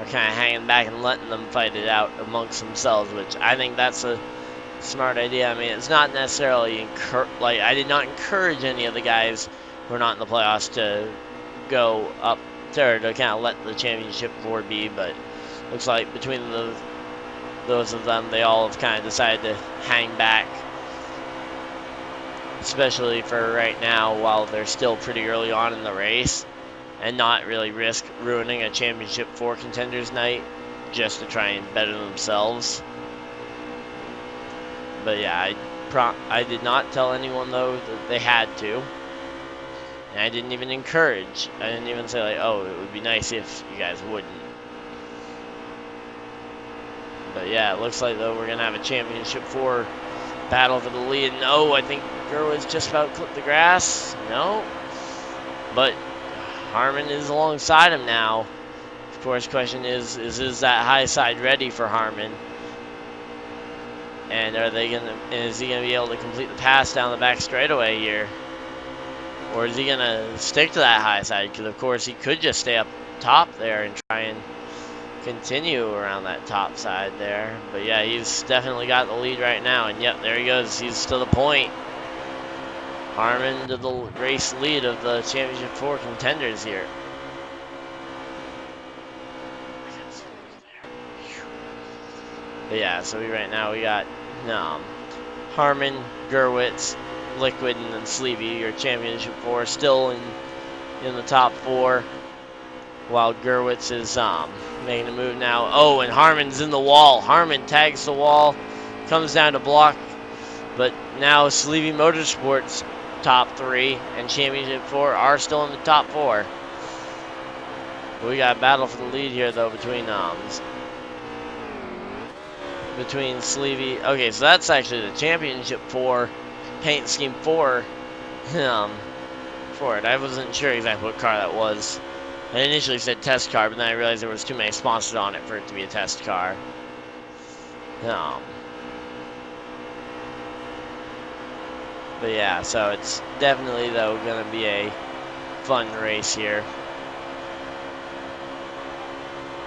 kind of hanging back and letting them fight it out amongst themselves, which I think that's a smart idea. I mean, it's not necessarily I did not encourage any of the guys who are not in the playoffs to go up there to kind of let the championship 4 be, but looks like between those of them, they all have kind of decided to hang back, especially for right now while they're still pretty early on in the race, and not really risk ruining a championship 4 contenders night just to try and better themselves. But yeah, I did not tell anyone, though, that they had to. And I didn't even encourage. I didn't even say, like, oh, it would be nice if you guys wouldn't. But yeah, it looks like, though, we're going to have a championship 4 battle for the lead. No, I think Gerwitz just about clipped the grass. No. But Harmon is alongside him now. Of course, question is that high side ready for Harmon? And is he gonna be able to complete the pass down the back straightaway here? Or is he gonna stick to that high side? Because of course he could just stay up top there and try and continue around that top side there. But yeah, he's definitely got the lead right now. And yep, there he goes. He's to the point. Harmon to the race lead of the championship 4 contenders here. But yeah, so right now we got Harmon, Gerwitz, Liquid, and then Sleevy, your championship 4, still in the top 4, while Gerwitz is making a move now. Oh, and Harmon's in the wall. Harmon tags the wall, comes down to block, but now Sleevy Motorsports top 3 and championship 4 are still in the top 4. We got a battle for the lead here, though, between Sleevy. Okay, so that's actually the championship 4 paint scheme 4 for it. I wasn't sure exactly what car that was. I initially said test car, but then I realized there was too many sponsors on it for it to be a test car. But yeah, so it's definitely, though, going to be a fun race here.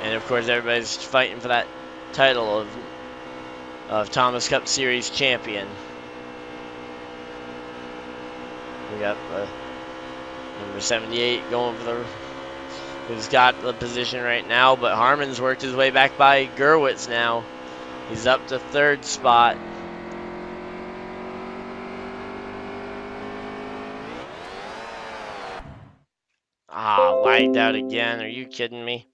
And of course, everybody's fighting for that title of Thomas Cup Series champion. We got number 78 going for the, who's got the position right now, but Harmon's worked his way back by Gerwitz now. He's up to 3rd spot. Ah, lagged out again. Are you kidding me?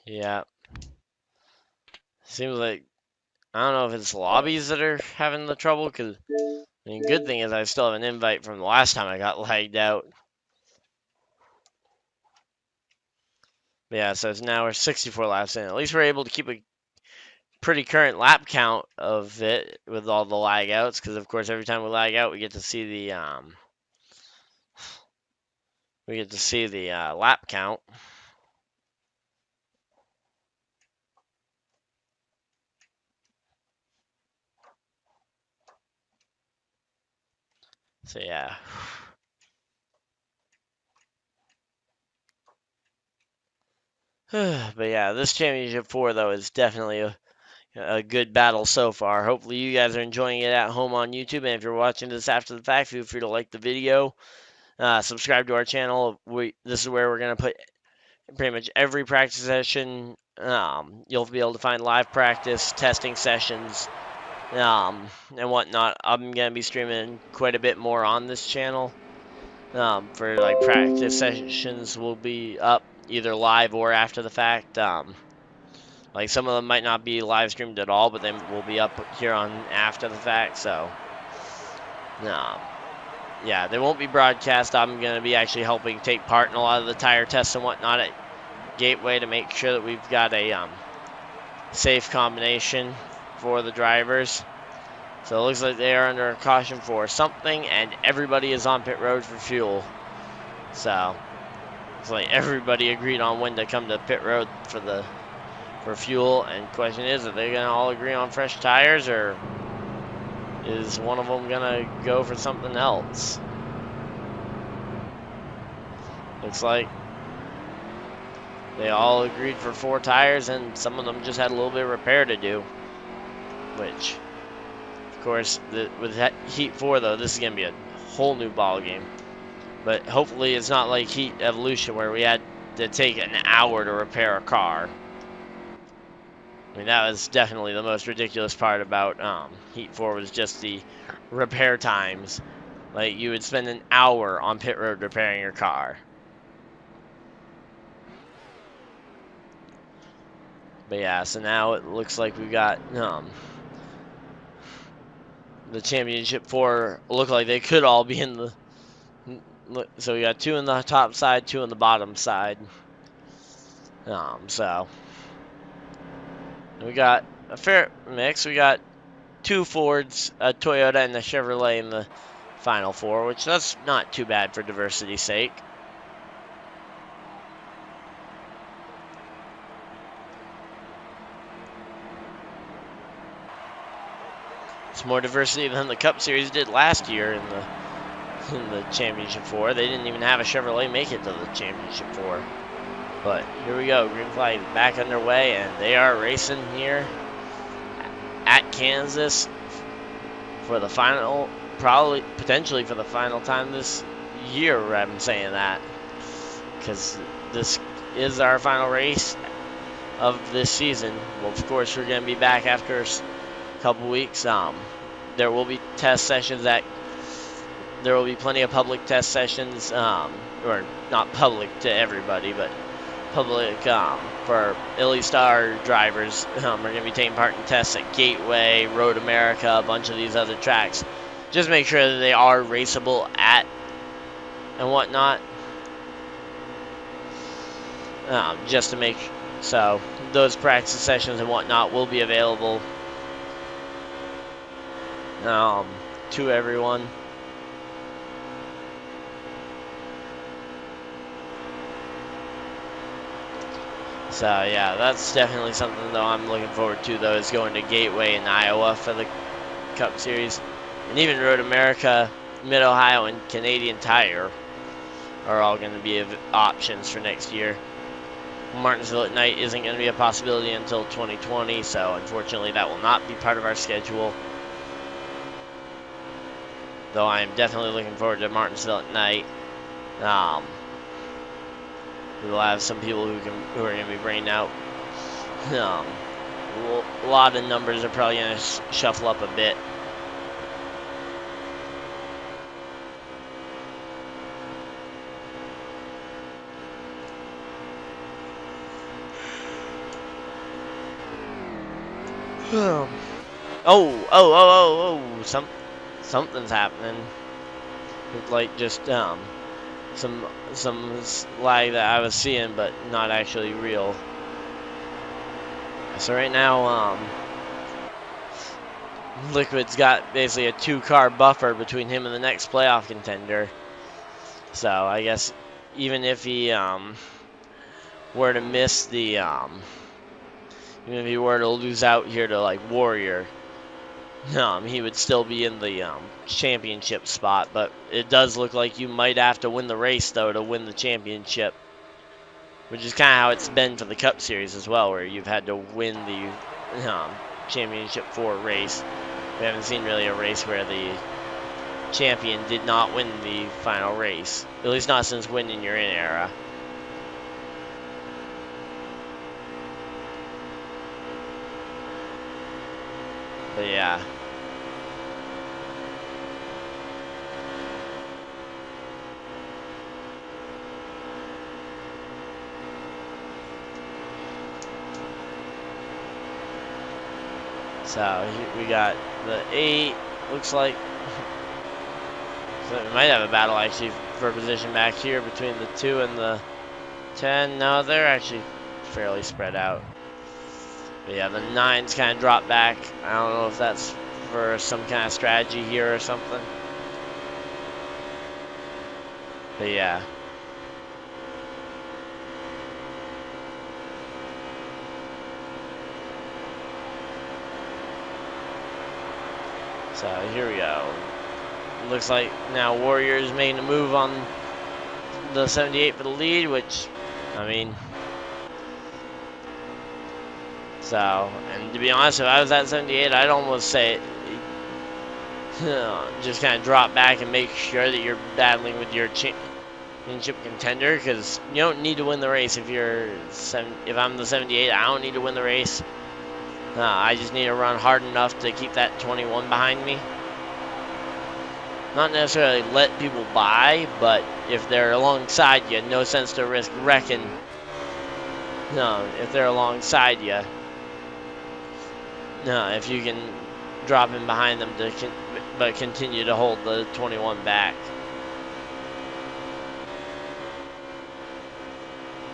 Yeah. Seems like, I don't know if it's lobbies that are having the trouble, because, I mean, good thing is I still have an invite from the last time I got lagged out. But yeah, so now we're 64 laps in. At least we're able to keep a pretty current lap count of it with all the lag outs, because of course every time we lag out we get to see the lap count. So yeah. But yeah, this Championship 4 though is definitely a good battle so far. Hopefully you guys are enjoying it at home on YouTube, and if you're watching this after the fact, feel free to like the video, subscribe to our channel. This is where we're going to put pretty much every practice session. You'll be able to find live practice, testing sessions, and whatnot. I'm going to be streaming quite a bit more on this channel. For like practice sessions will be up either live or after the fact. Like some of them might not be live streamed at all, but they will be up here on after the fact. So, yeah, they won't be broadcast. I'm going to be actually helping take part in a lot of the tire tests and whatnot at Gateway to make sure that we've got a safe combination for the drivers. So it looks like they are under a caution for something, and everybody is on pit road for fuel. So it's like everybody agreed on when to come to pit road for fuel, and question is, are they going to all agree on fresh tires, or is one of them going to go for something else? Looks like they all agreed for 4 tires, and some of them just had a little bit of repair to do. Which, of course, with Heat 4, though, this is going to be a whole new ball game. But hopefully it's not like Heat Evolution, where we had to take an hour to repair a car. I mean, that was definitely the most ridiculous part about Heat 4, was just the repair times. Like, you would spend an hour on pit road repairing your car. But yeah, so now it looks like we got the Championship 4 look like they could all be in the... So we got 2 on the top side, 2 on the bottom side. So we got a fair mix. We got 2 Fords, a Toyota, and a Chevrolet in the final 4, which that's not too bad for diversity's sake. It's more diversity than the Cup Series did last year in the Championship 4. They didn't even have a Chevrolet make it to the Championship 4. But here we go, green flag back underway, and they are racing here at Kansas for the final, potentially for the final time this year. I'm saying that because this is our final race of this season. Well, of course, we're going to be back after a couple weeks. There will be test sessions there will be plenty of public test sessions, or not public to everybody, but public for Illy Star drivers. We're going to be taking part in tests at Gateway, Road America, a bunch of these other tracks. Just make sure that they are raceable at and whatnot. Just to make so those practice sessions and whatnot will be available to everyone. So yeah, that's definitely something though I'm looking forward to, though, is going to Gateway in Iowa for the Cup Series. and even Road America, Mid-Ohio, and Canadian Tire are all going to be options for next year. Martinsville at night isn't going to be a possibility until 2020, so unfortunately that will not be part of our schedule. Though I am definitely looking forward to Martinsville at night. We'll have some people who are going to be bringing out. A lot of numbers are probably going to shuffle up a bit. Something's happening. It's like just some lag that I was seeing, but not actually real. So right now, Liquid's got basically a 2-car buffer between him and the next playoff contender. So I guess even if he were to miss the even if he were to lose out here to like Warrior, he would still be in the championship spot. But it does look like you might have to win the race though to win the championship, which is kind of how it's been for the Cup Series as well, where you've had to win the championship for a race. We haven't seen really a race where the champion did not win the final race, at least not since Win in Your In era. But yeah. So here we got the 8, looks like. So we might have a battle actually for position back here between the 2 and the 10. No, they're actually fairly spread out. But yeah, the 9's kind of dropped back. I don't know if that's for some kind of strategy here or something. But yeah. So here we go. Looks like now Warriors making a move on the 78 for the lead, which, I mean, so, and to be honest, if I was at 78, I'd almost say, just kind of drop back and make sure that you're battling with your championship contender, because you don't need to win the race if if I'm the 78, I don't need to win the race. I just need to run hard enough to keep that 21 behind me. Not necessarily let people by, but if they're alongside you, no sense to risk wrecking. No, if they're alongside you, no, if you can drop in behind them but continue to hold the 21 back.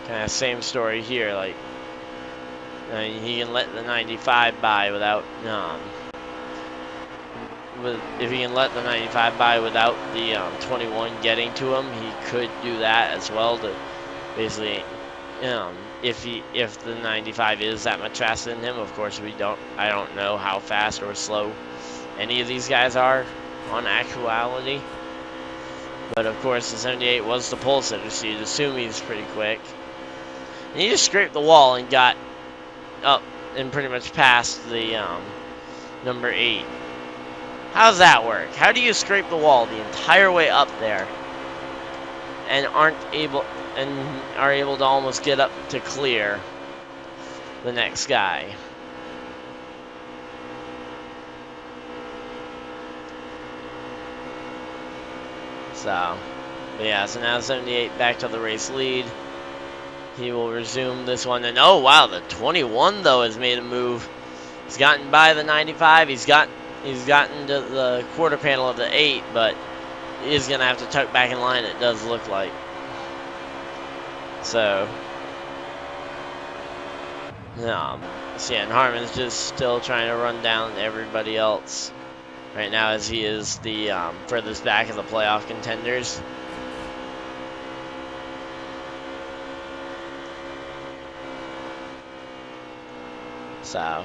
Kind of same story here, like, I mean, he can let the 95 by without, if he can let the 95 by without the 21 getting to him, he could do that as well to basically, if the 95 is that much faster than him. Of course, I don't know how fast or slow any of these guys are on actuality. But of course, the 78 was the pole sitter, so you'd assume he's pretty quick. And he just scraped the wall and got up and pretty much past the number 8. How does that work? How do you scrape the wall the entire way up there and are able to almost get up to clear the next guy? So, but yeah, so now 78 back to the race lead. He will resume this one, and oh wow, the 21 though has made a move. He's gotten by the 95. He's gotten to the quarter panel of the 8, but he is gonna have to tuck back in line. It does look like. So, so yeah, and Harmon's just still trying to run down everybody else right now, as he is the furthest back of the playoff contenders. So,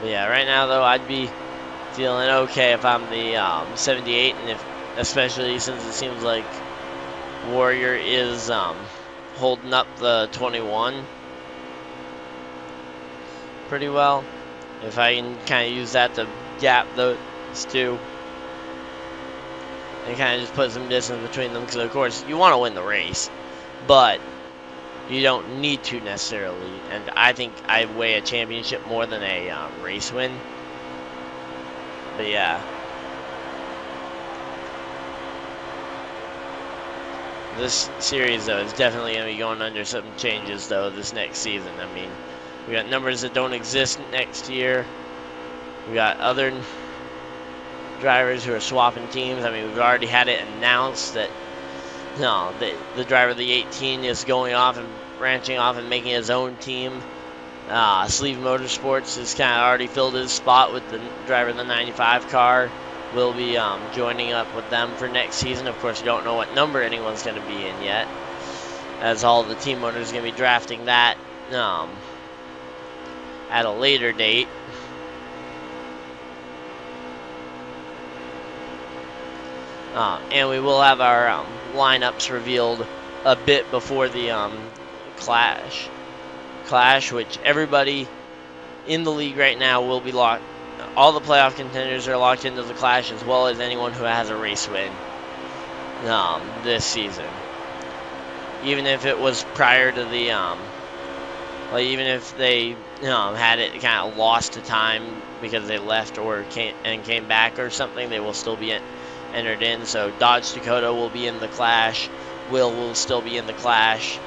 But yeah, right now though, I'd be feeling okay if I'm the 78, and if especially since it seems like Warrior is holding up the 21 pretty well. If I can kind of use that to gap those two and kind of just put some distance between them, because of course you want to win the race, but you don't need to necessarily. And I think I weigh a championship more than a race win. But yeah, this series though is definitely going to be going under some changes though this next season. I mean, we got numbers that don't exist next year. We got other drivers who are swapping teams. I mean, we've already had it announced that the driver of the 18 is going off and branching off and making his own team. Sleeve Motorsports has kind of already filled his spot with the driver of the 95 car. We'll be joining up with them for next season. Of course, you don't know what number anyone's going to be in yet, as all the team owners are going to be drafting that at a later date. And we will have our lineups revealed a bit before the clash, which everybody in the league right now will be locked. All the playoff contenders are locked into the clash, as well as anyone who has a race win this season. Even if it was prior to the even if they had it kind of lost to time because they left or came back or something, they will still be entered in. So Dodge Dakota will be in the clash. Will still be in the clash.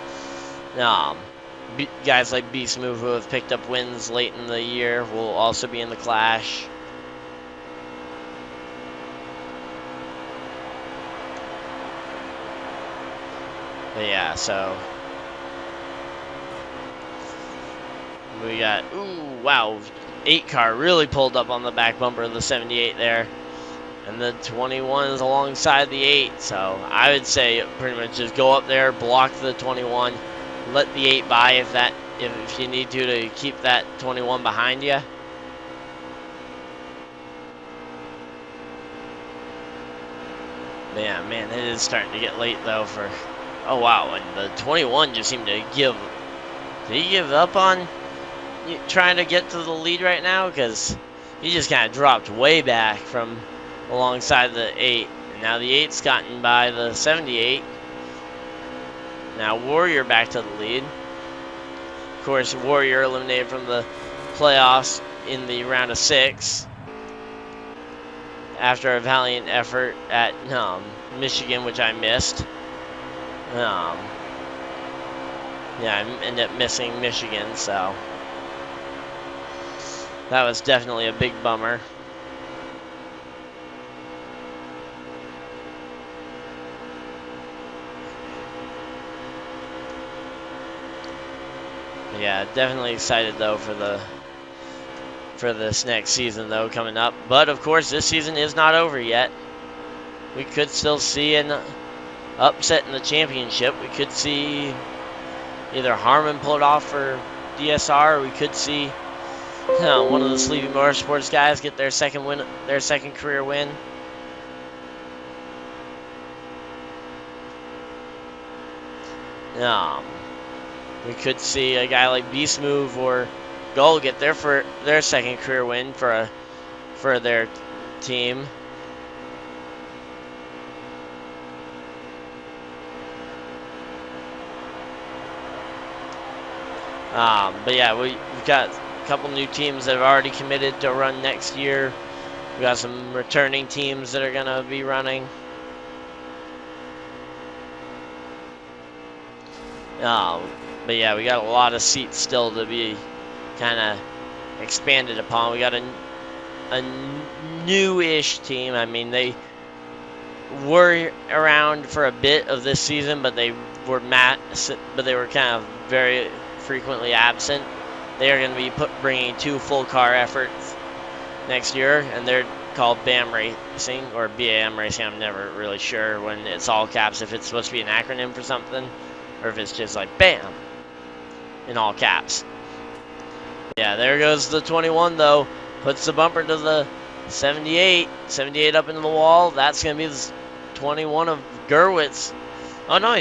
Guys like Beast Move, who have picked up wins late in the year, will also be in the clash. But yeah, so we got, ooh, wow, 8 car really pulled up on the back bumper of the 78 there. And the 21 is alongside the 8, so I would say pretty much just go up there, block the 21, let the 8 by if you need to keep that 21 behind you. Man, it is starting to get late though for. Oh wow, and the 21 just seemed to give. Did he give up on trying to get to the lead right now? Because he just kind of dropped way back from alongside the 8. And now the 8's gotten by the 78. Now Warrior back to the lead. Of course, Warrior eliminated from the playoffs in the round of 6 after a valiant effort at Michigan, which I missed. Yeah, I ended up missing Michigan, so that was definitely a big bummer. Yeah, definitely excited though for this next season though coming up. But of course, this season is not over yet. We could still see an upset in the championship. We could see either Harmon pull it off for DSR, or we could see one of the Sleepy Motorsports guys get their second career win. We could see a guy like Beast Move or Gull get their second career win for their team. But yeah, we've got a couple new teams that have already committed to run next year. We got some returning teams that are gonna be running. But yeah, we got a lot of seats still to be kind of expanded upon. We got a new-ish team. I mean, they were around for a bit of this season, but they were kind of very frequently absent. They are going to be bringing 2 full car efforts next year, and they're called BAM Racing or BAM Racing. I'm never really sure when it's all caps, if it's supposed to be an acronym for something, or if it's just like BAM in all caps. Yeah, there goes the 21 though. puts the bumper to the 78. 78 up into the wall. That's going to be the 21 of Gerwitz. Oh, no,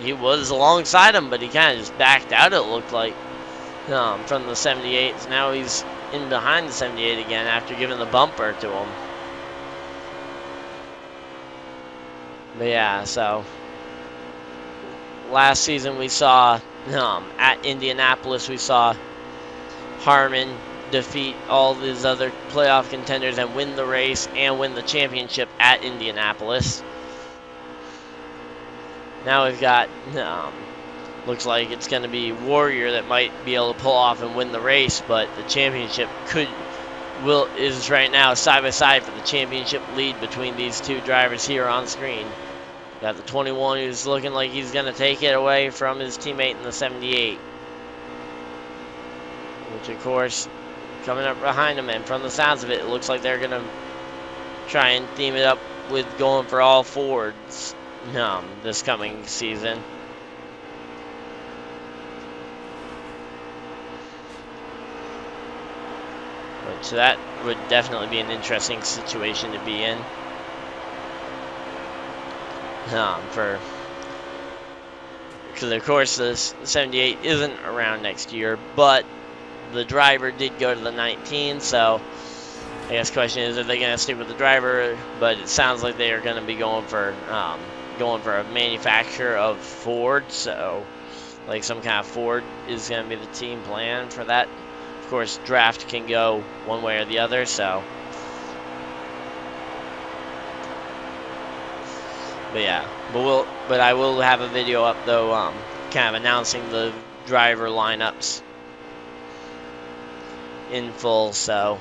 he was alongside him, but he kind of just backed out, it looked like, from the 78. So now he's in behind the 78 again after giving the bumper to him. But yeah, so last season we saw, at Indianapolis, we saw Harmon defeat all these other playoff contenders and win the race and win the championship at Indianapolis. Now we've got, looks like it's going to be Warrior that might be able to pull off and win the race, but the championship is right now side by side for the championship lead between these two drivers here on screen. Got the 21 who's looking like he's going to take it away from his teammate in the 78. Which, of course, coming up behind him, and from the sounds of it, it looks like they're going to try and theme it up with going for all Fords this coming season. So that would definitely be an interesting situation to be in. Because of course the 78 isn't around next year, but the driver did go to the 19, so I guess the question is, are they going to stick with the driver? But it sounds like they are going to be going for a manufacturer of Ford, so like some kind of Ford is going to be the team plan for that. Of course, draft can go one way or the other, so. But yeah, but I will have a video up though, kind of announcing the driver lineups in full, so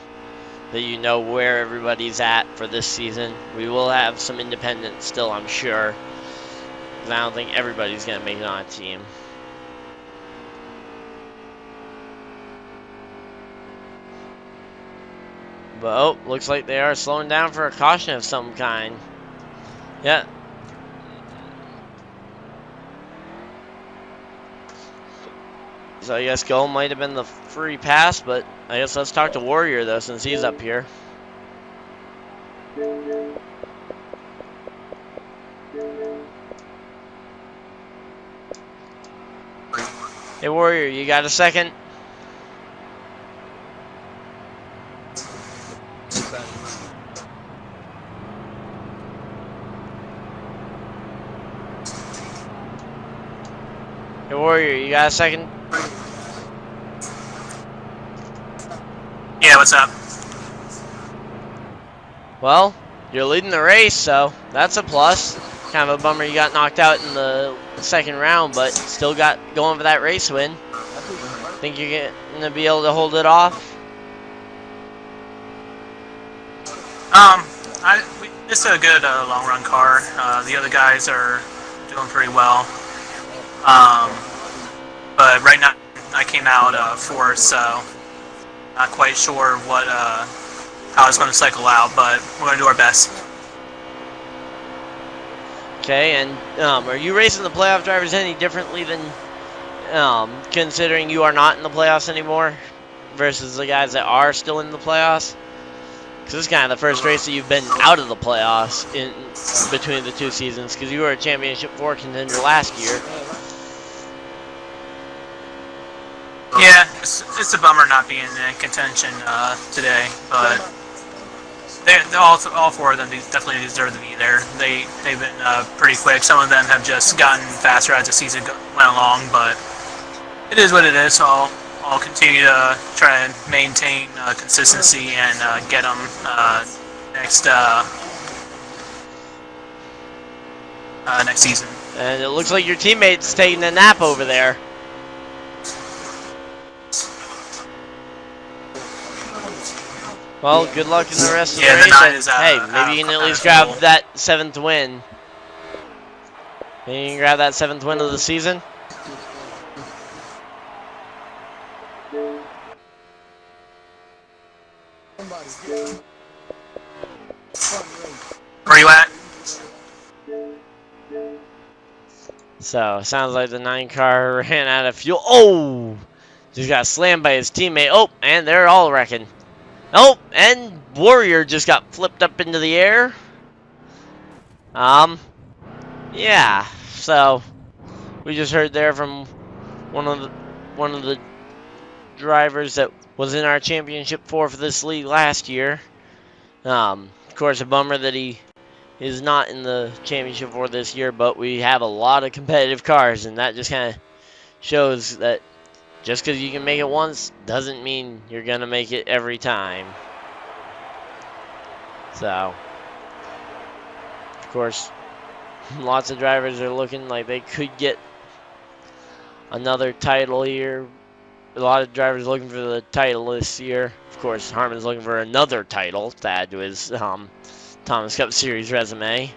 that you know where everybody's at for this season. We will have some independents still, I'm sure, because I don't think everybody's gonna make it on a team. But oh, looks like they are slowing down for a caution of some kind. Yeah. So I guess goal might have been the free pass, but I guess let's talk to Warrior though, since he's up here. Hey Warrior, you got a second? Hey Warrior, you got a second? Yeah, what's up? Well, you're leading the race, so that's a plus. Kind of a bummer you got knocked out in the second round, but still got going for that race win. Think you're going to be able to hold it off? It's a good long run car. The other guys are doing pretty well. But right now I came out fourth, so not quite sure what how it's going to cycle out, but we're going to do our best. Okay, and are you racing the playoff drivers any differently than considering you are not in the playoffs anymore versus the guys that are still in the playoffs? Because this is kind of the first race that you've been out of the playoffs in between the two seasons, because you were a Championship 4 contender last year. Yeah, it's a bummer not being in contention today, but all four of them definitely deserve to be there. They've been pretty quick. Some of them have just gotten faster as the season went along, but it is what it is. So I'll continue to try and maintain consistency and get them next season. And it looks like your teammate's taking a nap over there. Well, good luck in the rest of the race. The 9 is hey, maybe you can at least grab that 7th win. Maybe you can grab that 7th win of the season. Where you at? So, sounds like the 9 car ran out of fuel. Oh! Just got slammed by his teammate. Oh, and they're all wrecking. Oh, and Warrior just got flipped up into the air. Yeah. So we just heard there from one of the drivers that was in our championship for this league last year. Of course, a bummer that he is not in the championship for this year, but we have a lot of competitive cars, and that just kind of shows that just because you can make it once doesn't mean you're going to make it every time. So, of course, lots of drivers are looking like they could get another title here. A lot of drivers looking for the title this year. Of course, Harmon's looking for another title to add to his Thomas Cup Series resume.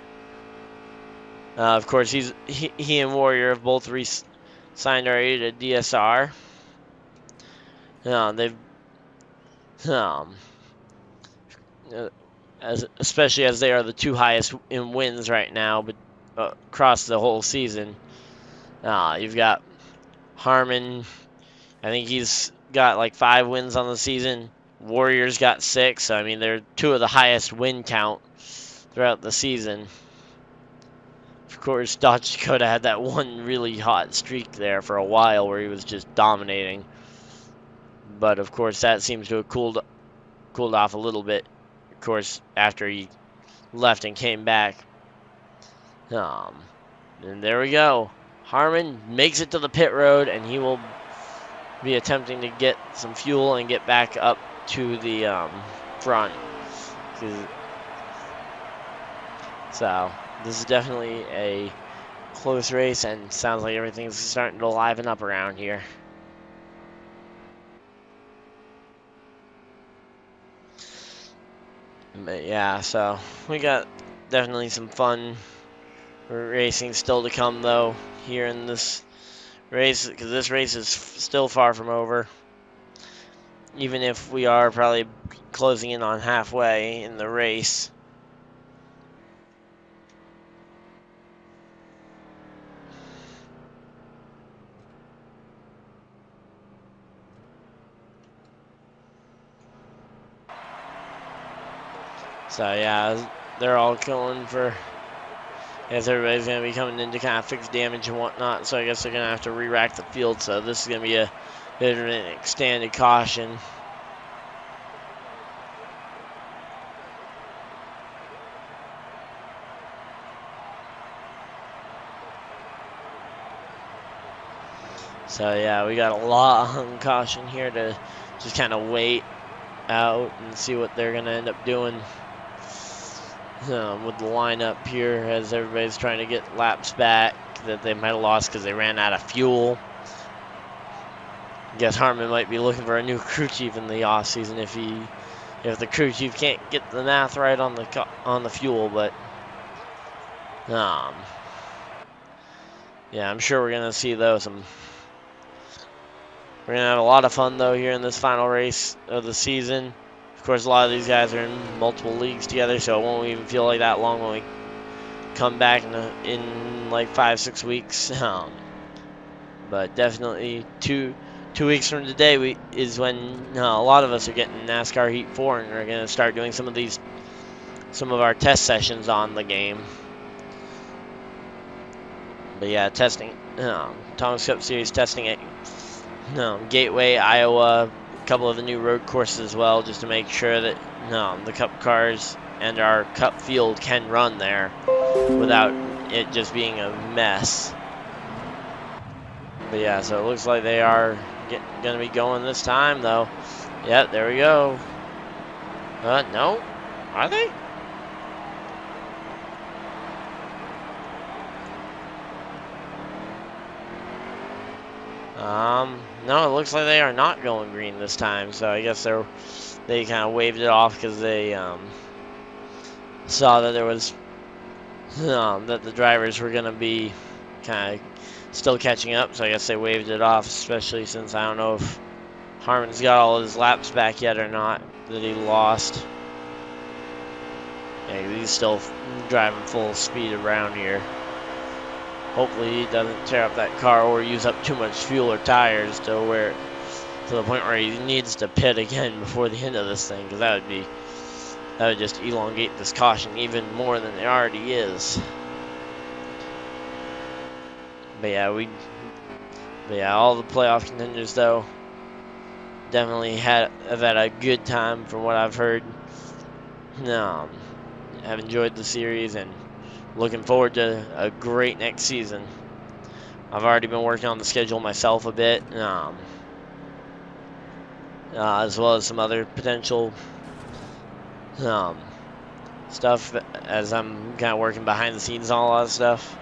Of course, he and Warrior have both signed already to DSR. They've especially as they are the two highest in wins right now, but across the whole season. You've got Harmon. I think he's got like 5 wins on the season. Warriors got 6. So, I mean, they're two of the highest win count throughout the season. Of course, Dodge Dakota had that one really hot streak there for a while where he was just dominating. But, of course, that seems to have cooled off a little bit, of course, after he left and came back. And there we go. Harmon makes it to the pit road, and he will be attempting to get some fuel and get back up to the front. So this is definitely a close race, and sounds like everything's starting to liven up around here. But yeah, so we got definitely some fun racing still to come though here in this race, because this race is still far from over, even if we are probably closing in on halfway in the race. So yeah, they're all going for, as everybody's going to be coming in to kind of fix damage and whatnot, so I guess they're going to have to re-rack the field, so this is going to be a bit of an extended caution. So yeah, we got a lot on caution here to just kind of wait out and see what they're going to end up doing with the lineup here, as everybody's trying to get laps back that they might have lost because they ran out of fuel. I guess Harmon might be looking for a new crew chief in the off season if the crew chief can't get the math right on the fuel. But yeah, I'm sure we're gonna see though we're gonna have a lot of fun though here in this final race of the season. Of course, a lot of these guys are in multiple leagues together, so it won't even feel like that long when we come back in like 5-6 weeks. But definitely two weeks from today is when a lot of us are getting NASCAR Heat 4, and we're gonna start doing some of our test sessions on the game. But yeah, testing Thomas Cup Series testing at Gateway, Iowa. A couple of the new road courses as well, just to make sure that the Cup cars and our Cup field can run there without it just being a mess. But yeah, so it looks like they are going to be going this time though. Yep, there we go. No, are they? No, it looks like they are not going green this time, so I guess they kind of waved it off because they saw that there was that the drivers were going to be kind of still catching up, so I guess they waved it off, especially since I don't know if Harmon's got all his laps back yet or not that he lost. Yeah, he's still driving full speed around here. Hopefully he doesn't tear up that car or use up too much fuel or tires to where to the point where he needs to pit again before the end of this thing, because that would just elongate this caution even more than it already is. But yeah, all the playoff contenders though definitely have had a good time from what I've heard. Have enjoyed the series and looking forward to a great next season. I've already been working on the schedule myself a bit, as well as some other potential stuff as I'm kind of working behind the scenes on a lot of stuff.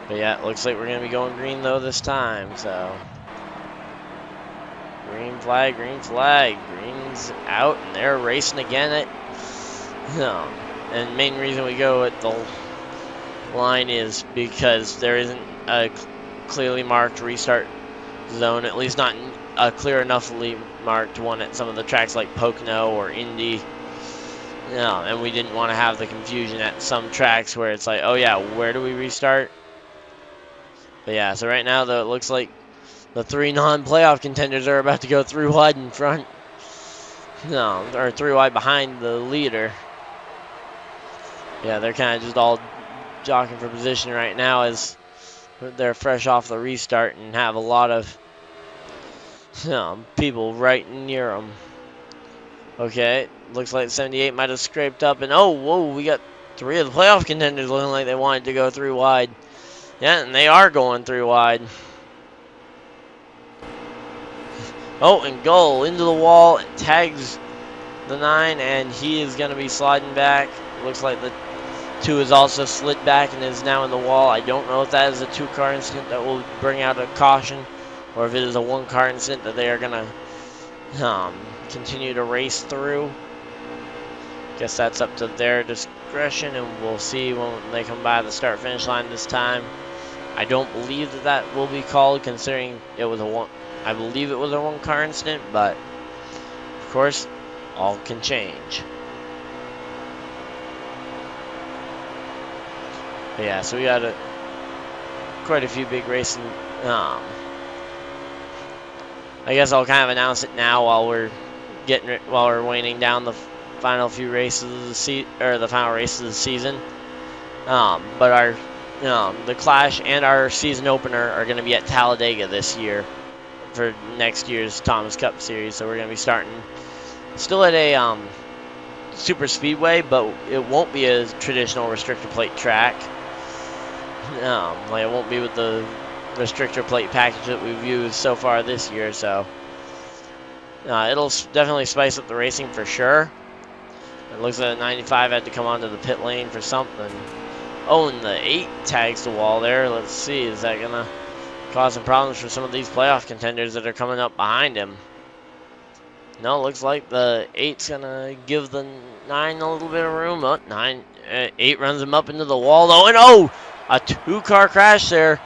But yeah, it looks like we're going to be going green though this time, so. Green flag, green's out, and they're racing again. And main reason we go at the line is because there isn't a clearly marked restart zone, at least not a clear enoughly marked one at some of the tracks like Pocono or Indy. And we didn't want to have the confusion at some tracks where it's like, oh yeah, where do we restart? But yeah, so right now though, it looks like the 3 non-playoff contenders are about to go 3 wide in front. Or 3 wide behind the leader. Yeah, they're kind of just all jockeying for position right now as they're fresh off the restart and have a lot of people right near them. Okay, looks like 78 might have scraped up, and oh, whoa, we got 3 of the playoff contenders looking like they wanted to go 3 wide. Yeah, and they are going 3 wide. Oh, and goal into the wall. It tags the 9, and he is going to be sliding back. Looks like the 2 is also slid back and is now in the wall. I don't know if that is a 2-car incident that will bring out a caution, or if it is a 1-car incident that they are going to continue to race through. Guess that's up to their discretion, and we'll see when they come by the start-finish line this time. I don't believe that that will be called, considering it was I believe it was a 1-car incident, but of course, all can change. But yeah, so we got quite a few big racing. I guess I'll kind of announce it now while we're winding down the final few races of the final races of the season. But our the Clash and our season opener are going to be at Talladega this year for next year's Thomas Cup Series. So we're going to be starting still at a super speedway, but it won't be a traditional restrictor plate track. Like it won't be with the restrictor plate package that we've used so far this year. So it'll definitely spice up the racing for sure. It looks like the 95 had to come onto the pit lane for something. Oh, and the 8 tags the wall there. Let's see, is that going to cause some problems for some of these playoff contenders that are coming up behind him? No, it looks like the 8's going to give the 9 a little bit of room. Oh, 8 runs him up into the wall, though, and oh, a 2-car crash there.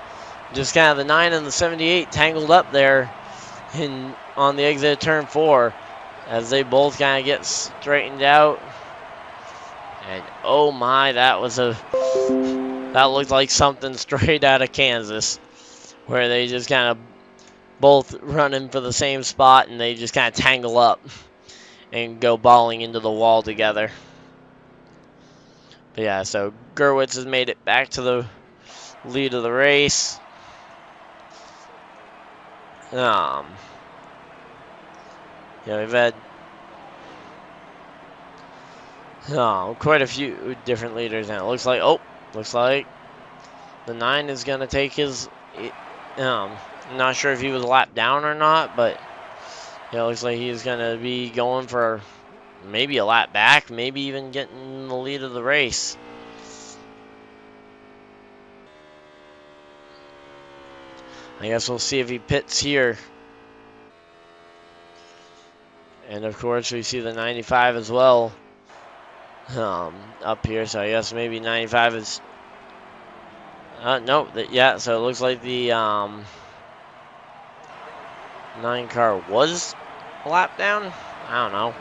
Just kind of the 9 and the 78 tangled up there on the exit of turn 4 as they both kind of get straightened out. And oh my, that looked like something straight out of Kansas, where they just kind of both running for the same spot and they just kind of tangle up and go balling into the wall together. But yeah, so Gerwitz has made it back to the lead of the race. Yeah, we've had quite a few different leaders now. It looks like the 9 is gonna take his. I'm not sure if he was lapped down or not, but it looks like he's gonna be going for maybe a lap back, maybe even getting the lead of the race. I guess we'll see if he pits here. And of course we see the 95 as well up here, so I guess maybe 95 is no, yeah, so it looks like the 9 car was a lap down. I don't know.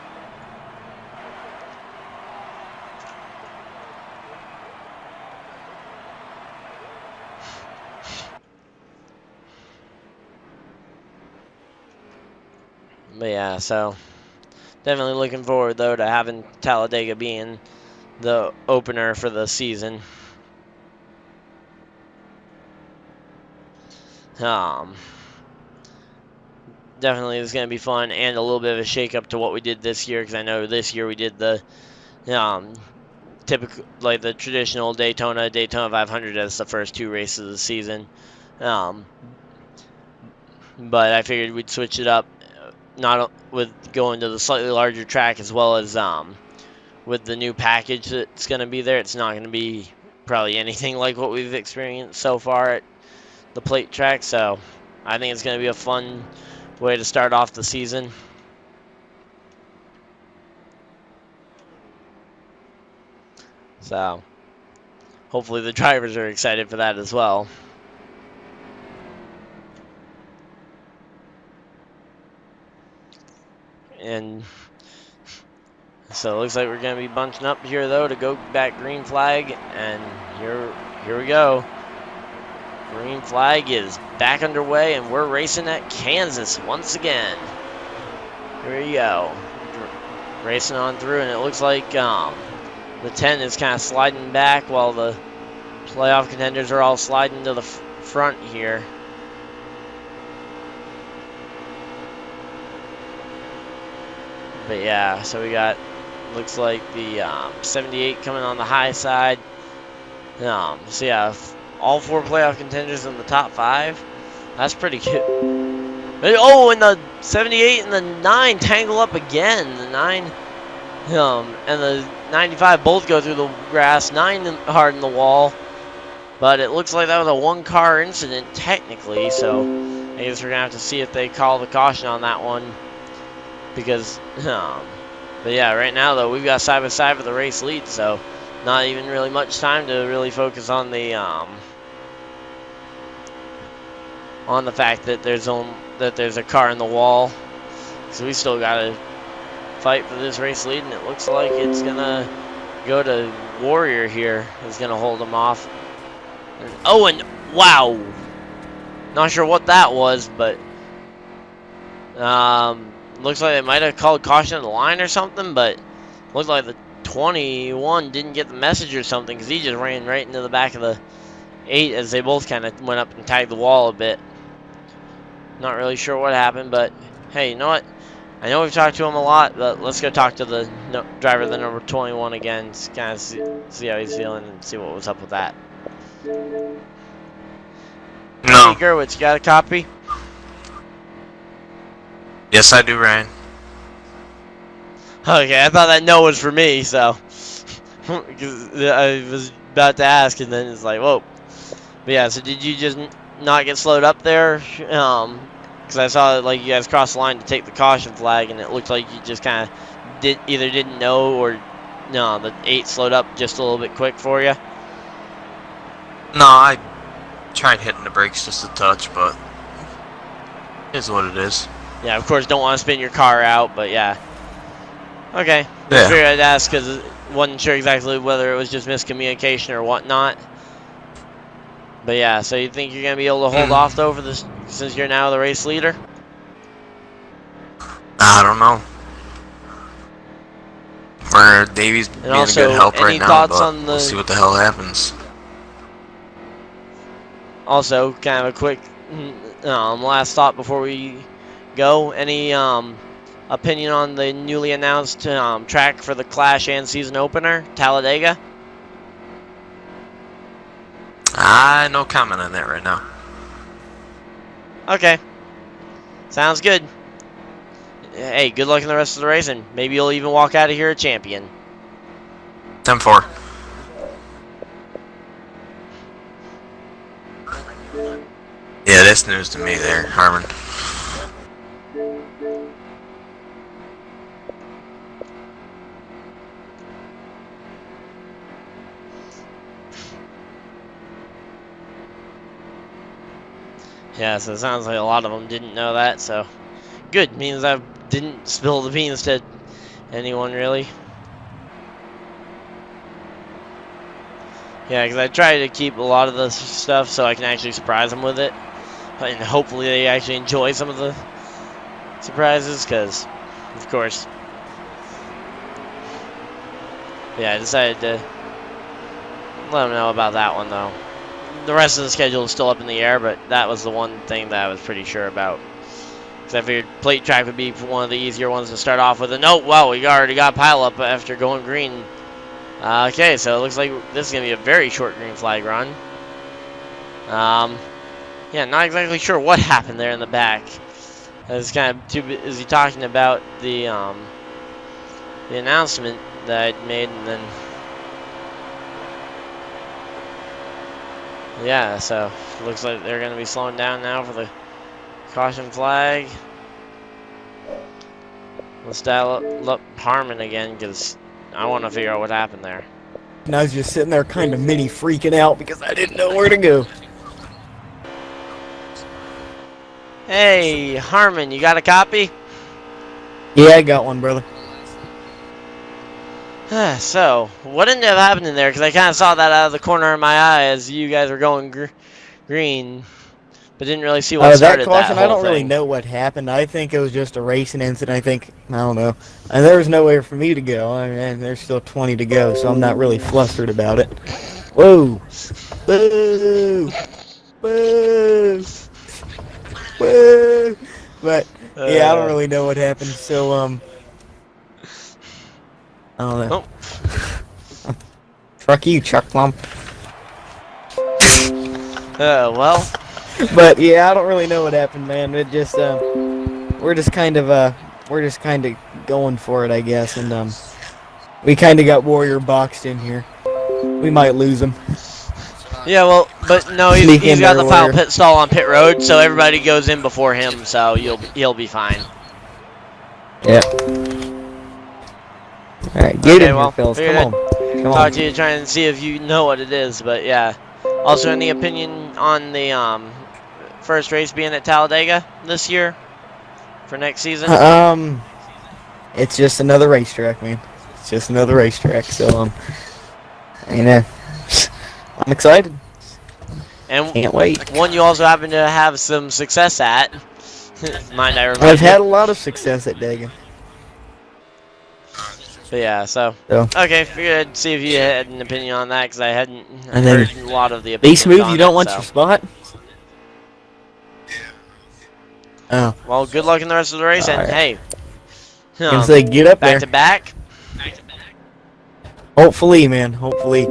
But yeah, so definitely looking forward though to having Talladega being the opener for the season. Definitely is going to be fun and a little bit of a shake-up to what we did this year, because I know this year we did the typical, like the traditional Daytona 500 as the first 2 races of the season. But I figured we'd switch it up, not with going to the slightly larger track, as well as with the new package that's going to be there. It's not going to be probably anything like what we've experienced so far at the plate track, so I think it's going to be a fun way to start off the season. So hopefully the drivers are excited for that as well. And so it looks like we're going to be bunching up here though to go back green flag, and here we go. Green flag is back underway, and we're racing at Kansas once again. Here we go. Racing on through, and it looks like the 10 is kind of sliding back while the playoff contenders are all sliding to the front here. But yeah, so we got, looks like the 78 coming on the high side. So yeah, all 4 playoff contenders in the top 5. That's pretty good. Oh, and the 78 and the 9 tangle up again. The 9 and the 95 both go through the grass. 9 hard in the wall. But it looks like that was a 1-car incident technically, so I guess we're going to have to see if they call the caution on that one. Because, but yeah, right now though, we've got side by side for the race lead, so not even really much time to really focus on the fact that there's a car in the wall. So we still got to fight for this race lead, and it looks like it's gonna go to Warrior here. Is gonna hold him off. And wow, not sure what that was, but looks like they might have called caution at the line or something. But looks like the 21 didn't get the message or something, because he just ran right into the back of the 8 as they both kind of went up and tagged the wall a bit. Not really sure what happened, but hey, you know what? I know we've talked to him a lot, but let's go talk to the driver of the number 21 again, to kind of see how he's feeling and see what was up with that. No. Hey, Gerwitz, you got a copy? Yes, I do, Ryan. Okay, I thought that no was for me, so because I was about to ask, and then it's like, whoa. But yeah, so did you just not get slowed up there? Because I saw like you guys crossed the line to take the caution flag, and it looked like you just kind of either didn't know, or no, the 8 slowed up just a little bit quick for you. No, I tried hitting the brakes just a touch, but it is what it is. Yeah, of course, don't want to spin your car out, but yeah. Okay. Yeah. I figured I'd ask because I wasn't sure exactly whether it was just miscommunication or whatnot. But yeah, so you think you're going to be able to hold off though for this, since you're now the race leader? I don't know. Where Davy's being a good help right now, but we'll see what the hell happens. Also, kind of a quick last thought before we go. Any opinion on the newly announced track for the Clash and season opener, Talladega? No comment on that right now. Okay. Sounds good. Hey, good luck in the rest of the race, and maybe you'll even walk out of here a champion. 10-4. Yeah, that's news to me there, Harmon. Yeah, so it sounds like a lot of them didn't know that, so good. Means I didn't spill the beans to anyone, really. Yeah, because I try to keep a lot of the stuff so I can actually surprise them with it. And hopefully they actually enjoy some of the surprises, because, of course, yeah, I decided to let them know about that one, though. The rest of the schedule is still up in the air, but that was the one thing that I was pretty sure about. Because I figured plate track would be one of the easier ones to start off with. And oh, wow, we already got pile up after going green. Okay, so it looks like this is going to be a very short green flag run. Yeah, not exactly sure what happened there in the back. I was kind of too busy talking about the announcement that I'd made, and then yeah, so it looks like they're going to be slowing down now for the caution flag. Let's dial up Harmon again, because I want to figure out what happened there. And I was just sitting there kind of mini freaking out because I didn't know where to go. Hey, Harmon, you got a copy? Yeah, I got one, brother. So, what ended up happening there? Because I kind of saw that out of the corner of my eye as you guys were going green, but didn't really see what started that caution, that whole I don't really thing. know what happened. I think it was just a racing incident. I don't know. And there was nowhere for me to go. I mean, there's still 20 to go, so I'm not really flustered about it. Whoa! Boo! Boo! Boo! But yeah, I don't really know what happened. So I don't know. Oh. Truck you, Chuck Plum. Well. But yeah, I don't really know what happened, man. It just we're just kind of going for it, I guess, and we kind of got Warrior boxed in here. We might lose him. Yeah, well, but no, he's got the final pit stall on pit road, so everybody goes in before him, so he'll be fine. Yeah. All right, get in well, here, Phils. Come on. Talk to you, trying to see if you know what it is, but yeah. Also, any opinion on the first race being at Talladega this year for next season? It's just another racetrack, man. It's just another racetrack. So you know, I'm excited. And can't wait. One you also happen to have some success at. Mind I remember. I've had a lot of success at Dega. But yeah, so okay, figured I'd see if you had an opinion on that, because I hadn't heard a lot of the opinions. Be smooth, on you don't it, want so. your spot? Oh. Well, good luck in the rest of the race, and hey. Can say get up back there. to back. Hopefully, man. Hopefully.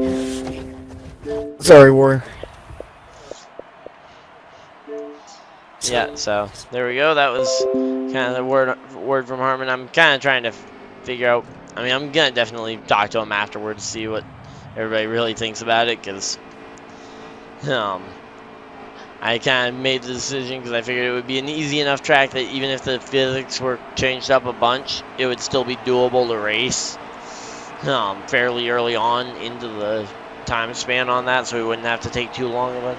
Sorry, Warrior. Yeah, so there we go. That was kind of the word from Harmon. I'm kind of trying to figure out. I mean, I'm gonna definitely talk to him afterwards, see what everybody really thinks about it, because I kind of made the decision because I figured it would be an easy enough track that even if the physics were changed up a bunch, it would still be doable to race fairly early on into the time span on that, so we wouldn't have to take too long of it.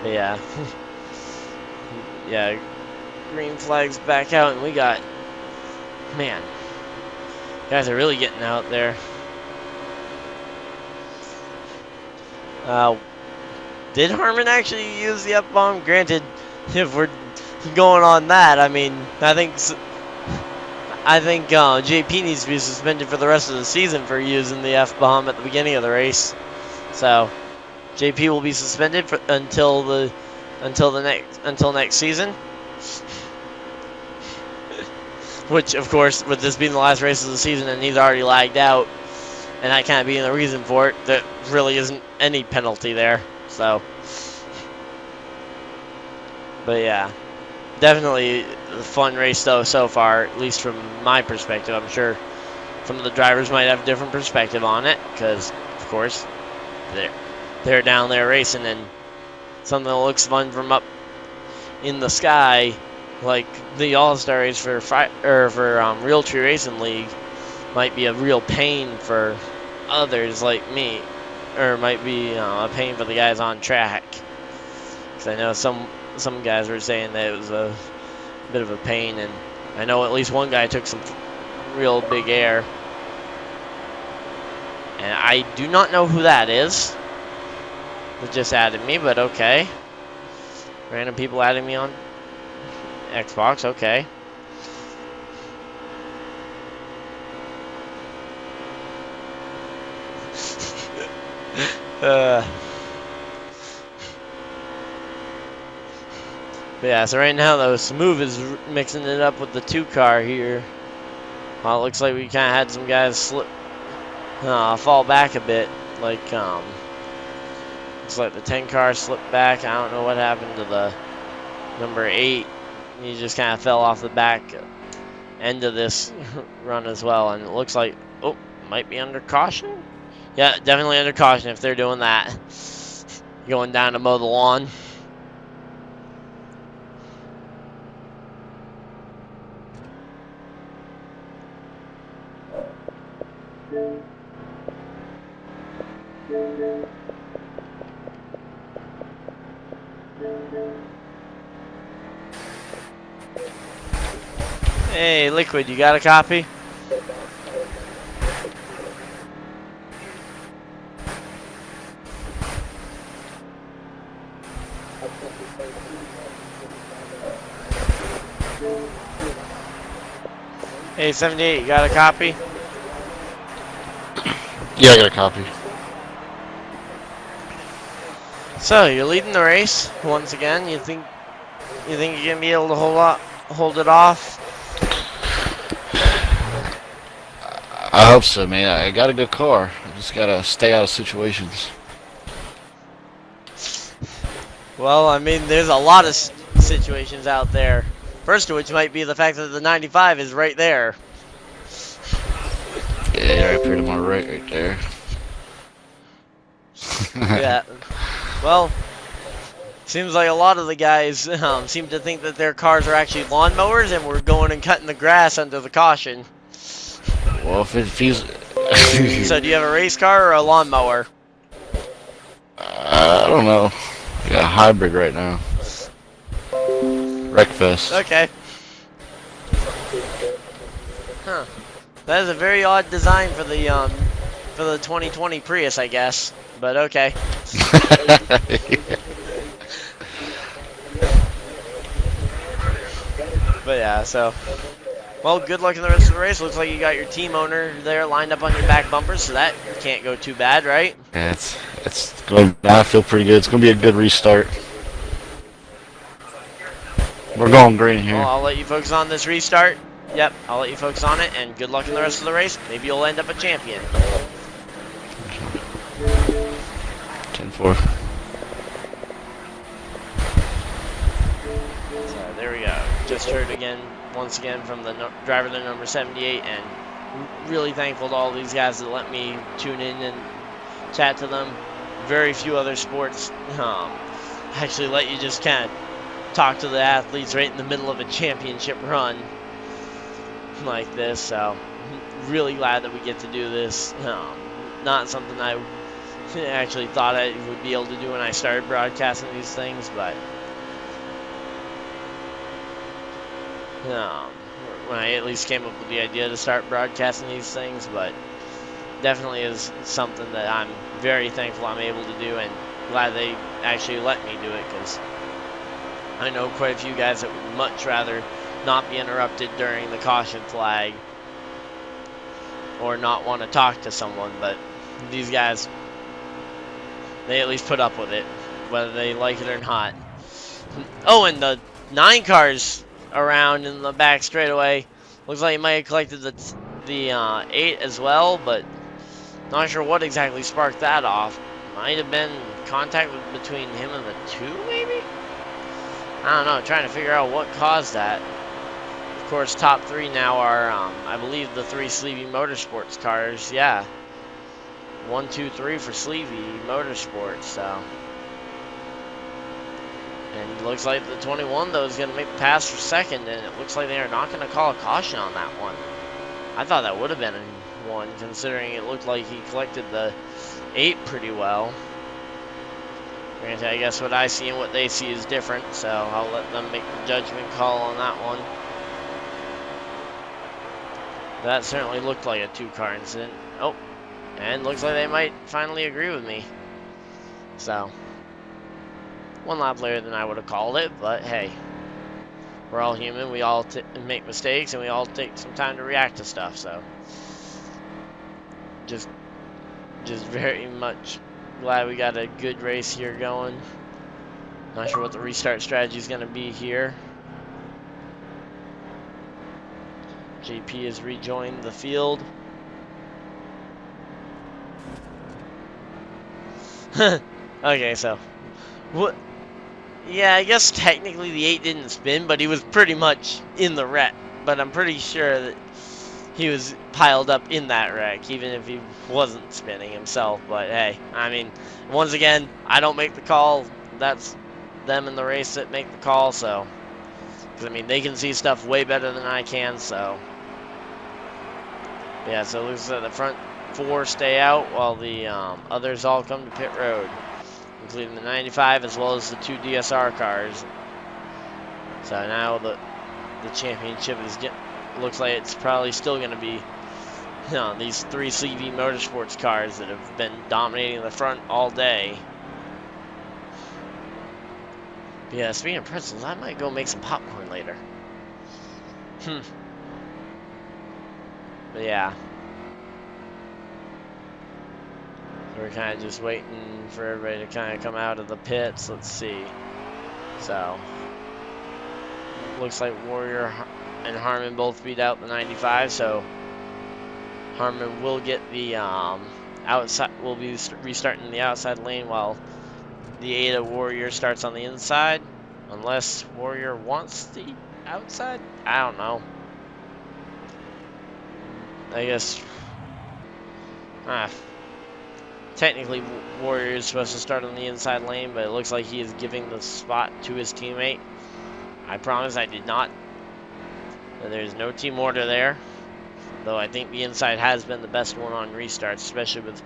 Yeah. Yeah, green flag's back out, and we got, man, guys are really getting out there. Did Harmon actually use the F-bomb? Granted, if we're going on that, I mean, I think JP needs to be suspended for the rest of the season for using the F-bomb at the beginning of the race. So JP will be suspended until next season. Which, of course, with this being the last race of the season and he's already lagged out, and that kind of being the reason for it, there really isn't any penalty there. So, but yeah, definitely a fun race though so far, at least from my perspective. I'm sure some of the drivers might have a different perspective on it, because, of course, they're down there racing, and something that looks fun from up in the sky, like the All-Star race for Realtree Racing League, might be a real pain for others like me, or might be a pain for the guys on track. Because I know some guys were saying that it was a bit of a pain, and I know at least one guy took some real big air. And I do not know who that is. It just added me, but okay. Random people adding me on Xbox, okay. But yeah, so right now though, Smooth is mixing it up with the 2-car here. Well, it looks like we kind of had some guys slip, fall back a bit. Like, looks like the 10-car slipped back. I don't know what happened to the number 8. He just kind of fell off the back end of this run as well. And it looks like, oh, might be under caution. Yeah, definitely under caution if they're doing that. Going down to mow the lawn. Hey, Liquid, you got a copy? Hey, 78, you got a copy? Yeah, I got a copy. So you're leading the race once again. You think you're gonna be able to hold it off? I hope so, man. I got a good car. I just gotta stay out of situations. Well, I mean, there's a lot of situations out there. First of which might be the fact that the 95 is right there. Yeah, right here to my right there. Yeah. Well, seems like a lot of the guys seem to think that their cars are actually lawnmowers, and we're going and cutting the grass under the caution. Well, if it feels... So, do you have a race car or a lawnmower? I don't know. I got a hybrid right now. Wreckfest. Okay. Huh. That is a very odd design for the 2020 Prius, I guess. But okay. But yeah, so, well, good luck in the rest of the race. Looks like you got your team owner there lined up on your back bumper, so that can't go too bad, right? Yeah, it's going. I feel pretty good. It's gonna be a good restart. We're going green here. Well, I'll let you focus on this restart. Yep, I'll let you focus on it, and good luck in the rest of the race. Maybe you'll end up a champion. 10-4. So there we go. Just heard again, once again, from the driver, the number 78, and really thankful to all these guys that let me tune in and chat to them. Very few other sports actually let you just kind of talk to the athletes right in the middle of a championship run like this, so really glad that we get to do this. Not something I actually thought I would be able to do when I started broadcasting these things, but when I at least came up with the idea to start broadcasting these things, but definitely is something that I'm very thankful I'm able to do, and glad they actually let me do it, because I know quite a few guys that would much rather not be interrupted during the caution flag or not want to talk to someone, but these guys, they at least put up with it, whether they like it or not. Oh, and the 9 cars around in the back straightaway. Looks like he might have collected the 8 as well, but not sure what exactly sparked that off. Might have been contact between him and the 2, maybe? I don't know, trying to figure out what caused that. Of course, top 3 now are, I believe, the 3 Sleevy Motorsports cars. Yeah. 1, 2, 3 for Sleevy Motorsports, so. And it looks like the 21, though, is going to make the pass for second, and it looks like they are not going to call a caution on that one. I thought that would have been one, considering it looked like he collected the 8 pretty well. Granted, I guess what I see and what they see is different, so I'll let them make the judgment call on that one. That certainly looked like a 2-car incident. Oh, and looks like they might finally agree with me. So, 1 lap later than I would have called it, but hey, we're all human. We all make mistakes, and we all take some time to react to stuff. So, just very much glad we got a good race here going. Not sure what the restart strategy is going to be here. JP has rejoined the field. Okay, so what? Yeah, I guess technically the 8 didn't spin, but he was pretty much in the wreck. But I'm pretty sure that he was piled up in that wreck, even if he wasn't spinning himself. But hey, I mean, once again, I don't make the call. That's them in the race that make the call. So, because I mean, they can see stuff way better than I can. So, yeah. So it looks like the front 4 stay out while the others all come to pit road, including the 95 as well as the 2 DSR cars. So now the championship looks like it's probably still going to be, you know, these 3 CV Motorsports cars that have been dominating the front all day. But yeah, speaking of pretzels, I might go make some popcorn later. But yeah. We're kind of just waiting for everybody to kind of come out of the pits. Let's see. So, looks like Warrior and Harmon both beat out the 95. So, Harmon will get the outside. Will be restarting the outside lane while the Ada Warrior starts on the inside. Unless Warrior wants the outside. I don't know. I guess. Technically, Warrior is supposed to start on the inside lane, but it looks like he is giving the spot to his teammate. I promise I did not. There's no team order there, though I think the inside has been the best one on restarts, especially with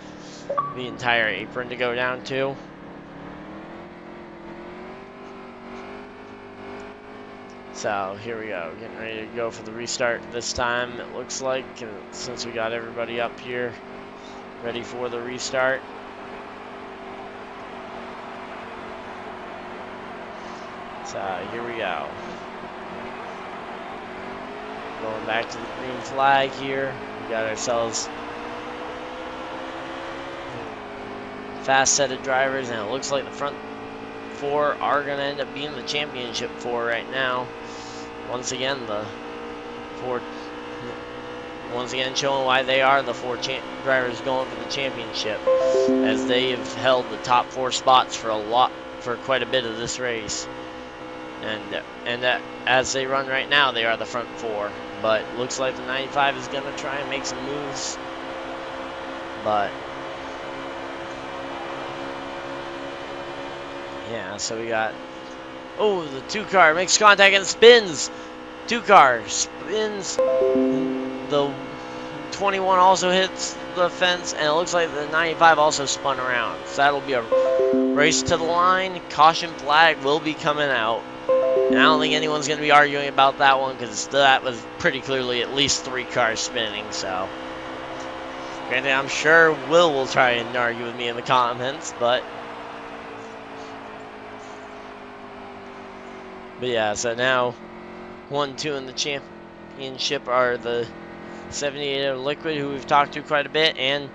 the entire apron to go down to. So here we go, getting ready to go for the restart this time, it looks like, since we got everybody up here ready for the restart. So here we go. Going back to the green flag here. We got ourselves a fast set of drivers, and it looks like the front 4 are going to end up being the championship 4 right now. Once again, the 4. Once again, showing why they are the 4 drivers going for the championship, as they have held the top 4 spots for quite a bit of this race, and as they run right now, they are the front 4. But looks like the 95 is gonna try and make some moves, but yeah. So we got the 2 car makes contact and spins. 2 car spins. The 21 also hits the fence, and it looks like the 95 also spun around. So that'll be a race to the line. Caution flag will be coming out. And I don't think anyone's going to be arguing about that one, because that was pretty clearly at least 3 cars spinning. So, granted, I'm sure will try and argue with me in the comments, but yeah, so now 1, 2 in the championship are the 78 Liquid, who we've talked to quite a bit, and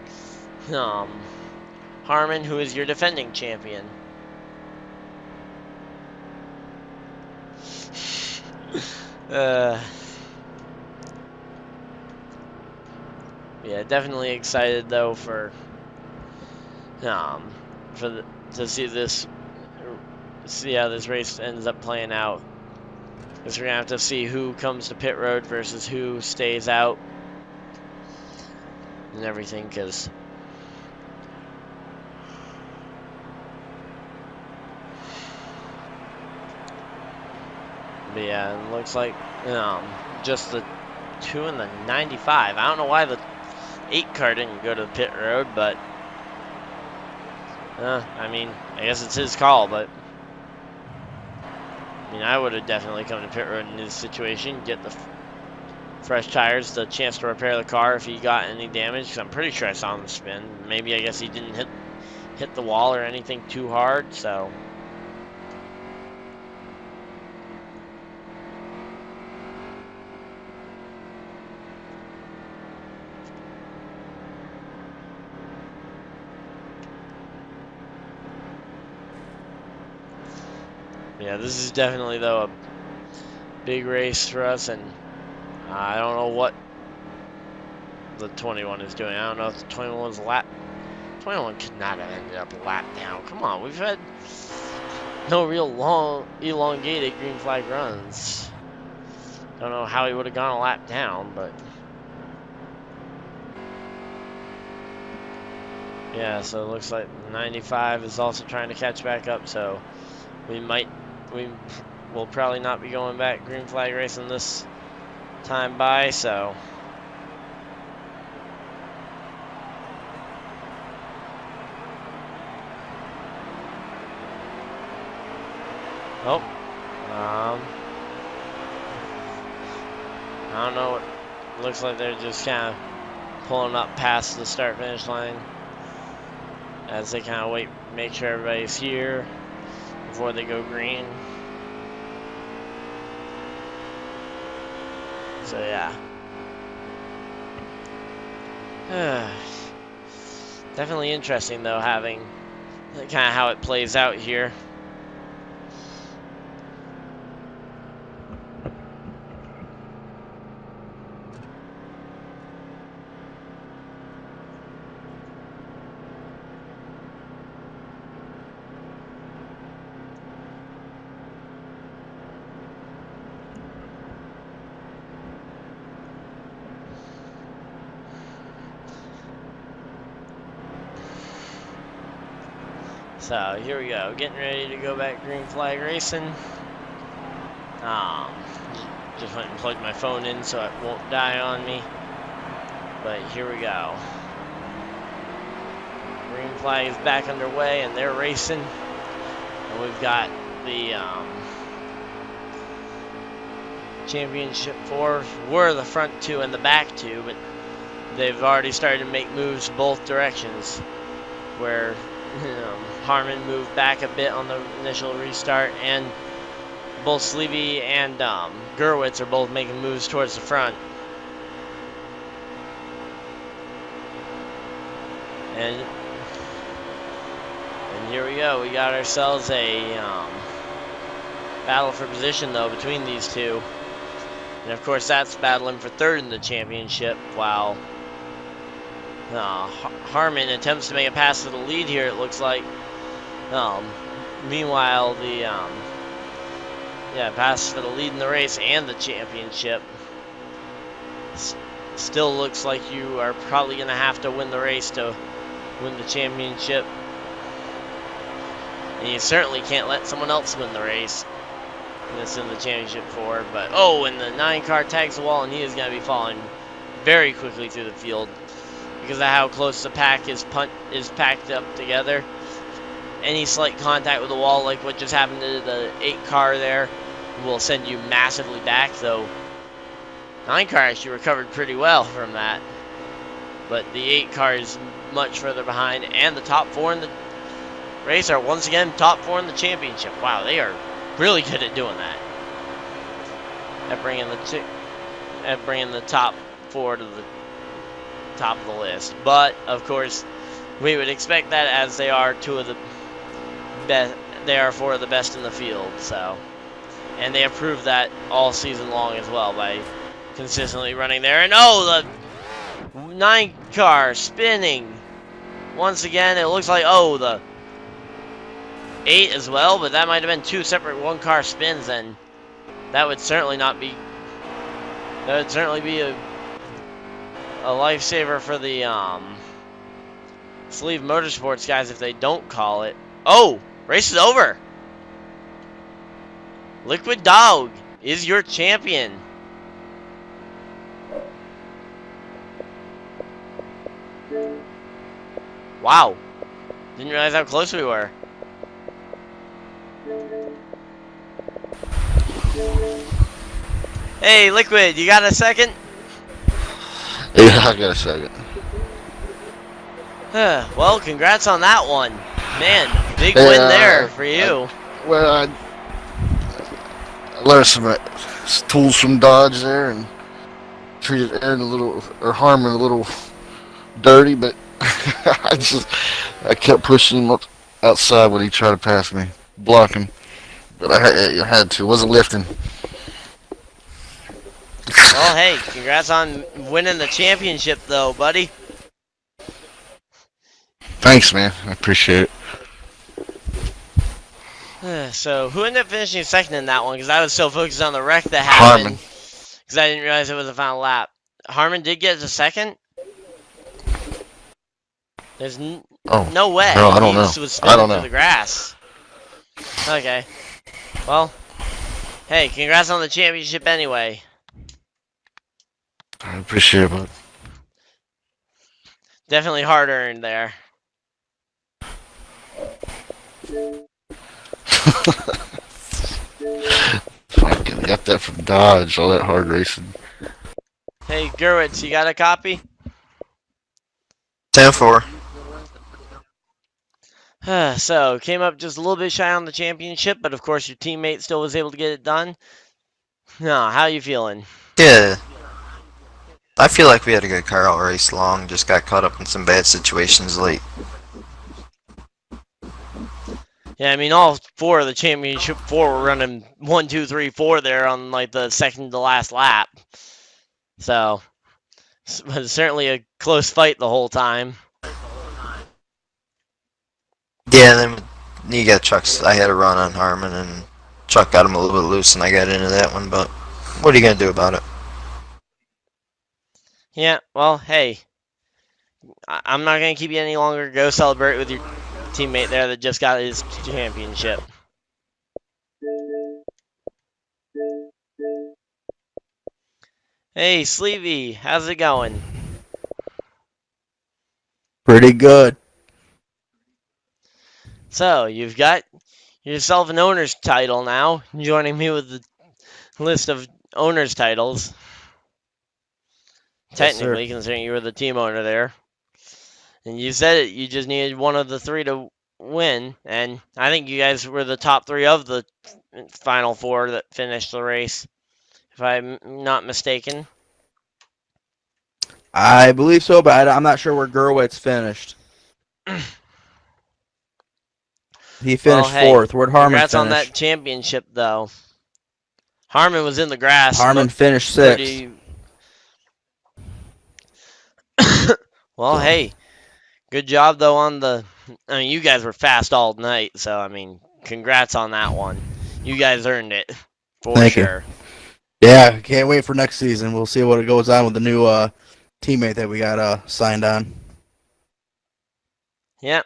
Harmon, who is your defending champion. Yeah, definitely excited though to see how this race ends up playing out. Because we're gonna have to see who comes to pit road versus who stays out and everything. Because but yeah, it looks like just the 2 and the 95. I don't know why the 8 car didn't go to the pit road, but I mean, I guess it's his call, but I mean, I would have definitely come to pit road in this situation, get the fresh tires, the chance to repair the car if he got any damage. Because I'm pretty sure I saw him spin. Maybe I guess he didn't hit the wall or anything too hard. So. Yeah, this is definitely, though, a big race for us, and I don't know what the 21 is doing. I don't know if the 21's lap. 21 could not have ended up a lap down. Come on, we've had no real long, elongated green flag runs. Don't know how he would have gone a lap down, but yeah. So it looks like 95 is also trying to catch back up. So we will probably not be going back green flag racing this time by, so I don't know. It looks like they're just kind of pulling up past the start finish line as they kind of wait, make sure everybody's here before they go green. So yeah. Definitely interesting though, having kind of how it plays out here. So here we go, getting ready to go back green flag racing. Just went and plugged my phone in so it won't die on me. But here we go. Green flag is back underway and they're racing. And we've got the championship 4. We're the front 2 and the back 2, but they've already started to make moves both directions. Where Harmon moved back a bit on the initial restart, and both Sleevey and Gerwitz are both making moves towards the front. And here we go. We got ourselves a battle for position, though, between these two. And, of course, that's battling for third in the championship, while Harmon attempts to make a pass to the lead here, it looks like. Meanwhile, the pass for the lead in the race and the championship. Still looks like you are probably going to have to win the race to win the championship. And you certainly can't let someone else win the race. That's in the championship 4. But, and the 9 car tags the wall, and he is going to be falling very quickly through the field, because of how close the pack is packed up together. Any slight contact with the wall, like what just happened to the 8 car there, will send you massively back, though 9 car actually recovered pretty well from that. But the 8 car is much further behind, and the top 4 in the race are once again top 4 in the championship. Wow, they are really good at doing that. At bringing the top 4 to the top of the list. But of course, we would expect that, as they are 2 of the best. They are 4 of the best in the field. So, and they have proved that all season long as well by consistently running there. And the 9 car spinning once again. It looks like the 8 as well, but that might have been 2 separate 1 car spins, and that would certainly be a lifesaver for the Sleeve Motorsports guys if they don't call it. Race is over. Liquid Dog is your champion. Wow. Didn't realize how close we were. Hey, Liquid, you got a second? Yeah, I got a second. Well, congrats on that one. Man, big Hey, win there for you. I learned some tools from Dodge there and treated Aaron Harmon a little dirty, but I kept pushing him up outside when he tried to pass me, blocking. But I had to. Wasn't lifting. Well, hey, congrats on winning the championship, though, buddy. Thanks, man. I appreciate it. So, who ended up finishing second in that one? Because I was so focused on the wreck that happened. Harmon. Because I didn't realize it was the final lap. Harmon did get to second? There's no way. No, I don't know. He just was spinning through the grass. Okay. Well, hey, congrats on the championship anyway. I appreciate it, bud. Definitely hard earned there. Fucking got that from Dodge, all that hard racing. Hey, Gerwitz, you got a copy? 10-4. So, came up just a little bit shy on the championship, but of course your teammate still was able to get it done. No, how you feeling? Yeah. I feel like we had a good car all race long, just got caught up in some bad situations late. Yeah, I mean, all four of the championship four were running 1, 2, 3, 4 there on like the second to last lap. So, it was certainly a close fight the whole time. Yeah, then you got Chuck's. I had a run on Harmon, and Chuck got him a little bit loose, and I got into that one, but what are you going to do about it? Yeah, well, hey, I'm not going to keep you any longer. Go celebrate with your teammate there that just got his championship. Hey, Sleevey, how's it going? Pretty good. So, you've got yourself an owner's title now, joining me with the list of owner's titles. Technically, considering you were the team owner there. And you said it, you just needed one of the three to win, and I think you guys were the top three of the final four that finished the race, if I'm not mistaken. I believe so, but I'm not sure where Gerwitz finished. He finished fourth. Where'd Harmon congrats finish? on that championship, though. Harmon was in the grass. Harmon finished sixth. Well, hey, good job, though, on the... I mean, you guys were fast all night, so, I mean, congrats on that one. You guys earned it, for Thank sure. You. Yeah, can't wait for next season. We'll see what goes on with the new teammate that we got signed on. Yep.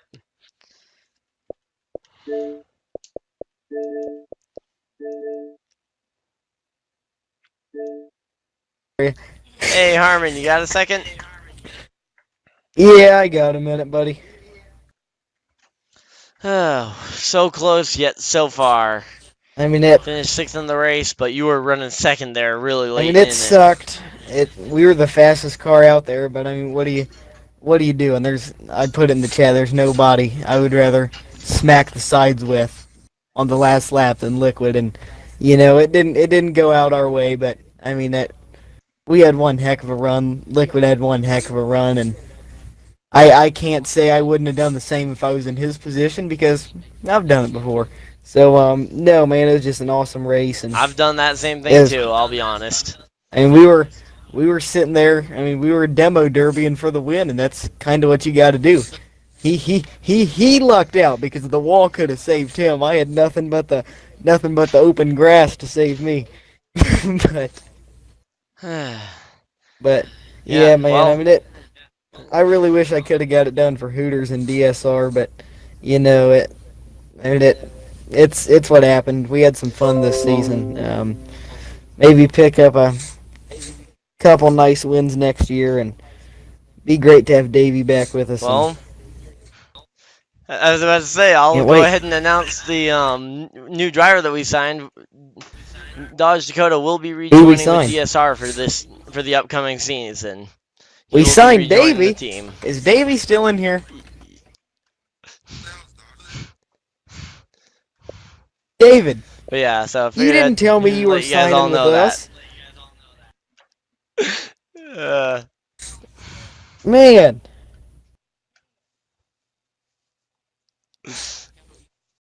Hey, Harmon, you got a second? Yeah, I got a minute, buddy. Oh, so close yet so far. I mean, Finished sixth in the race, but you were running second there really late. I mean, it sucked. We were the fastest car out there, but I mean, what do you do? And I put it in the chat. There's nobody I would rather smack the sides with on the last lap than Liquid, and you know, it didn't go out our way, but I mean we had one heck of a run. Liquid had one heck of a run, and I can't say I wouldn't have done the same if I was in his position because I've done it before. So no, man, it was just an awesome race, and I've done that same thing too. I'll be honest. I mean, we were sitting there. I mean, we were demo derbying for the win, and that's kind of what you got to do. He lucked out because the wall could have saved him. I had nothing but the open grass to save me. but yeah, man. Well, I mean, I really wish I could have got it done for Hooters and DSR, but you know it's what happened. We had some fun this season. Maybe pick up a couple nice wins next year, and be great to have Davey back with us. Well, I was about to say, I'll go ahead and announce the new driver that we signed. Dodge Dakota will be rejoining with DSR for the upcoming season. he We will be signed rejoining the Davey. team. Is Davey still in here? David, But yeah, so I you figured didn't I'd tell me you were let you guys all signing with know us. that. Man,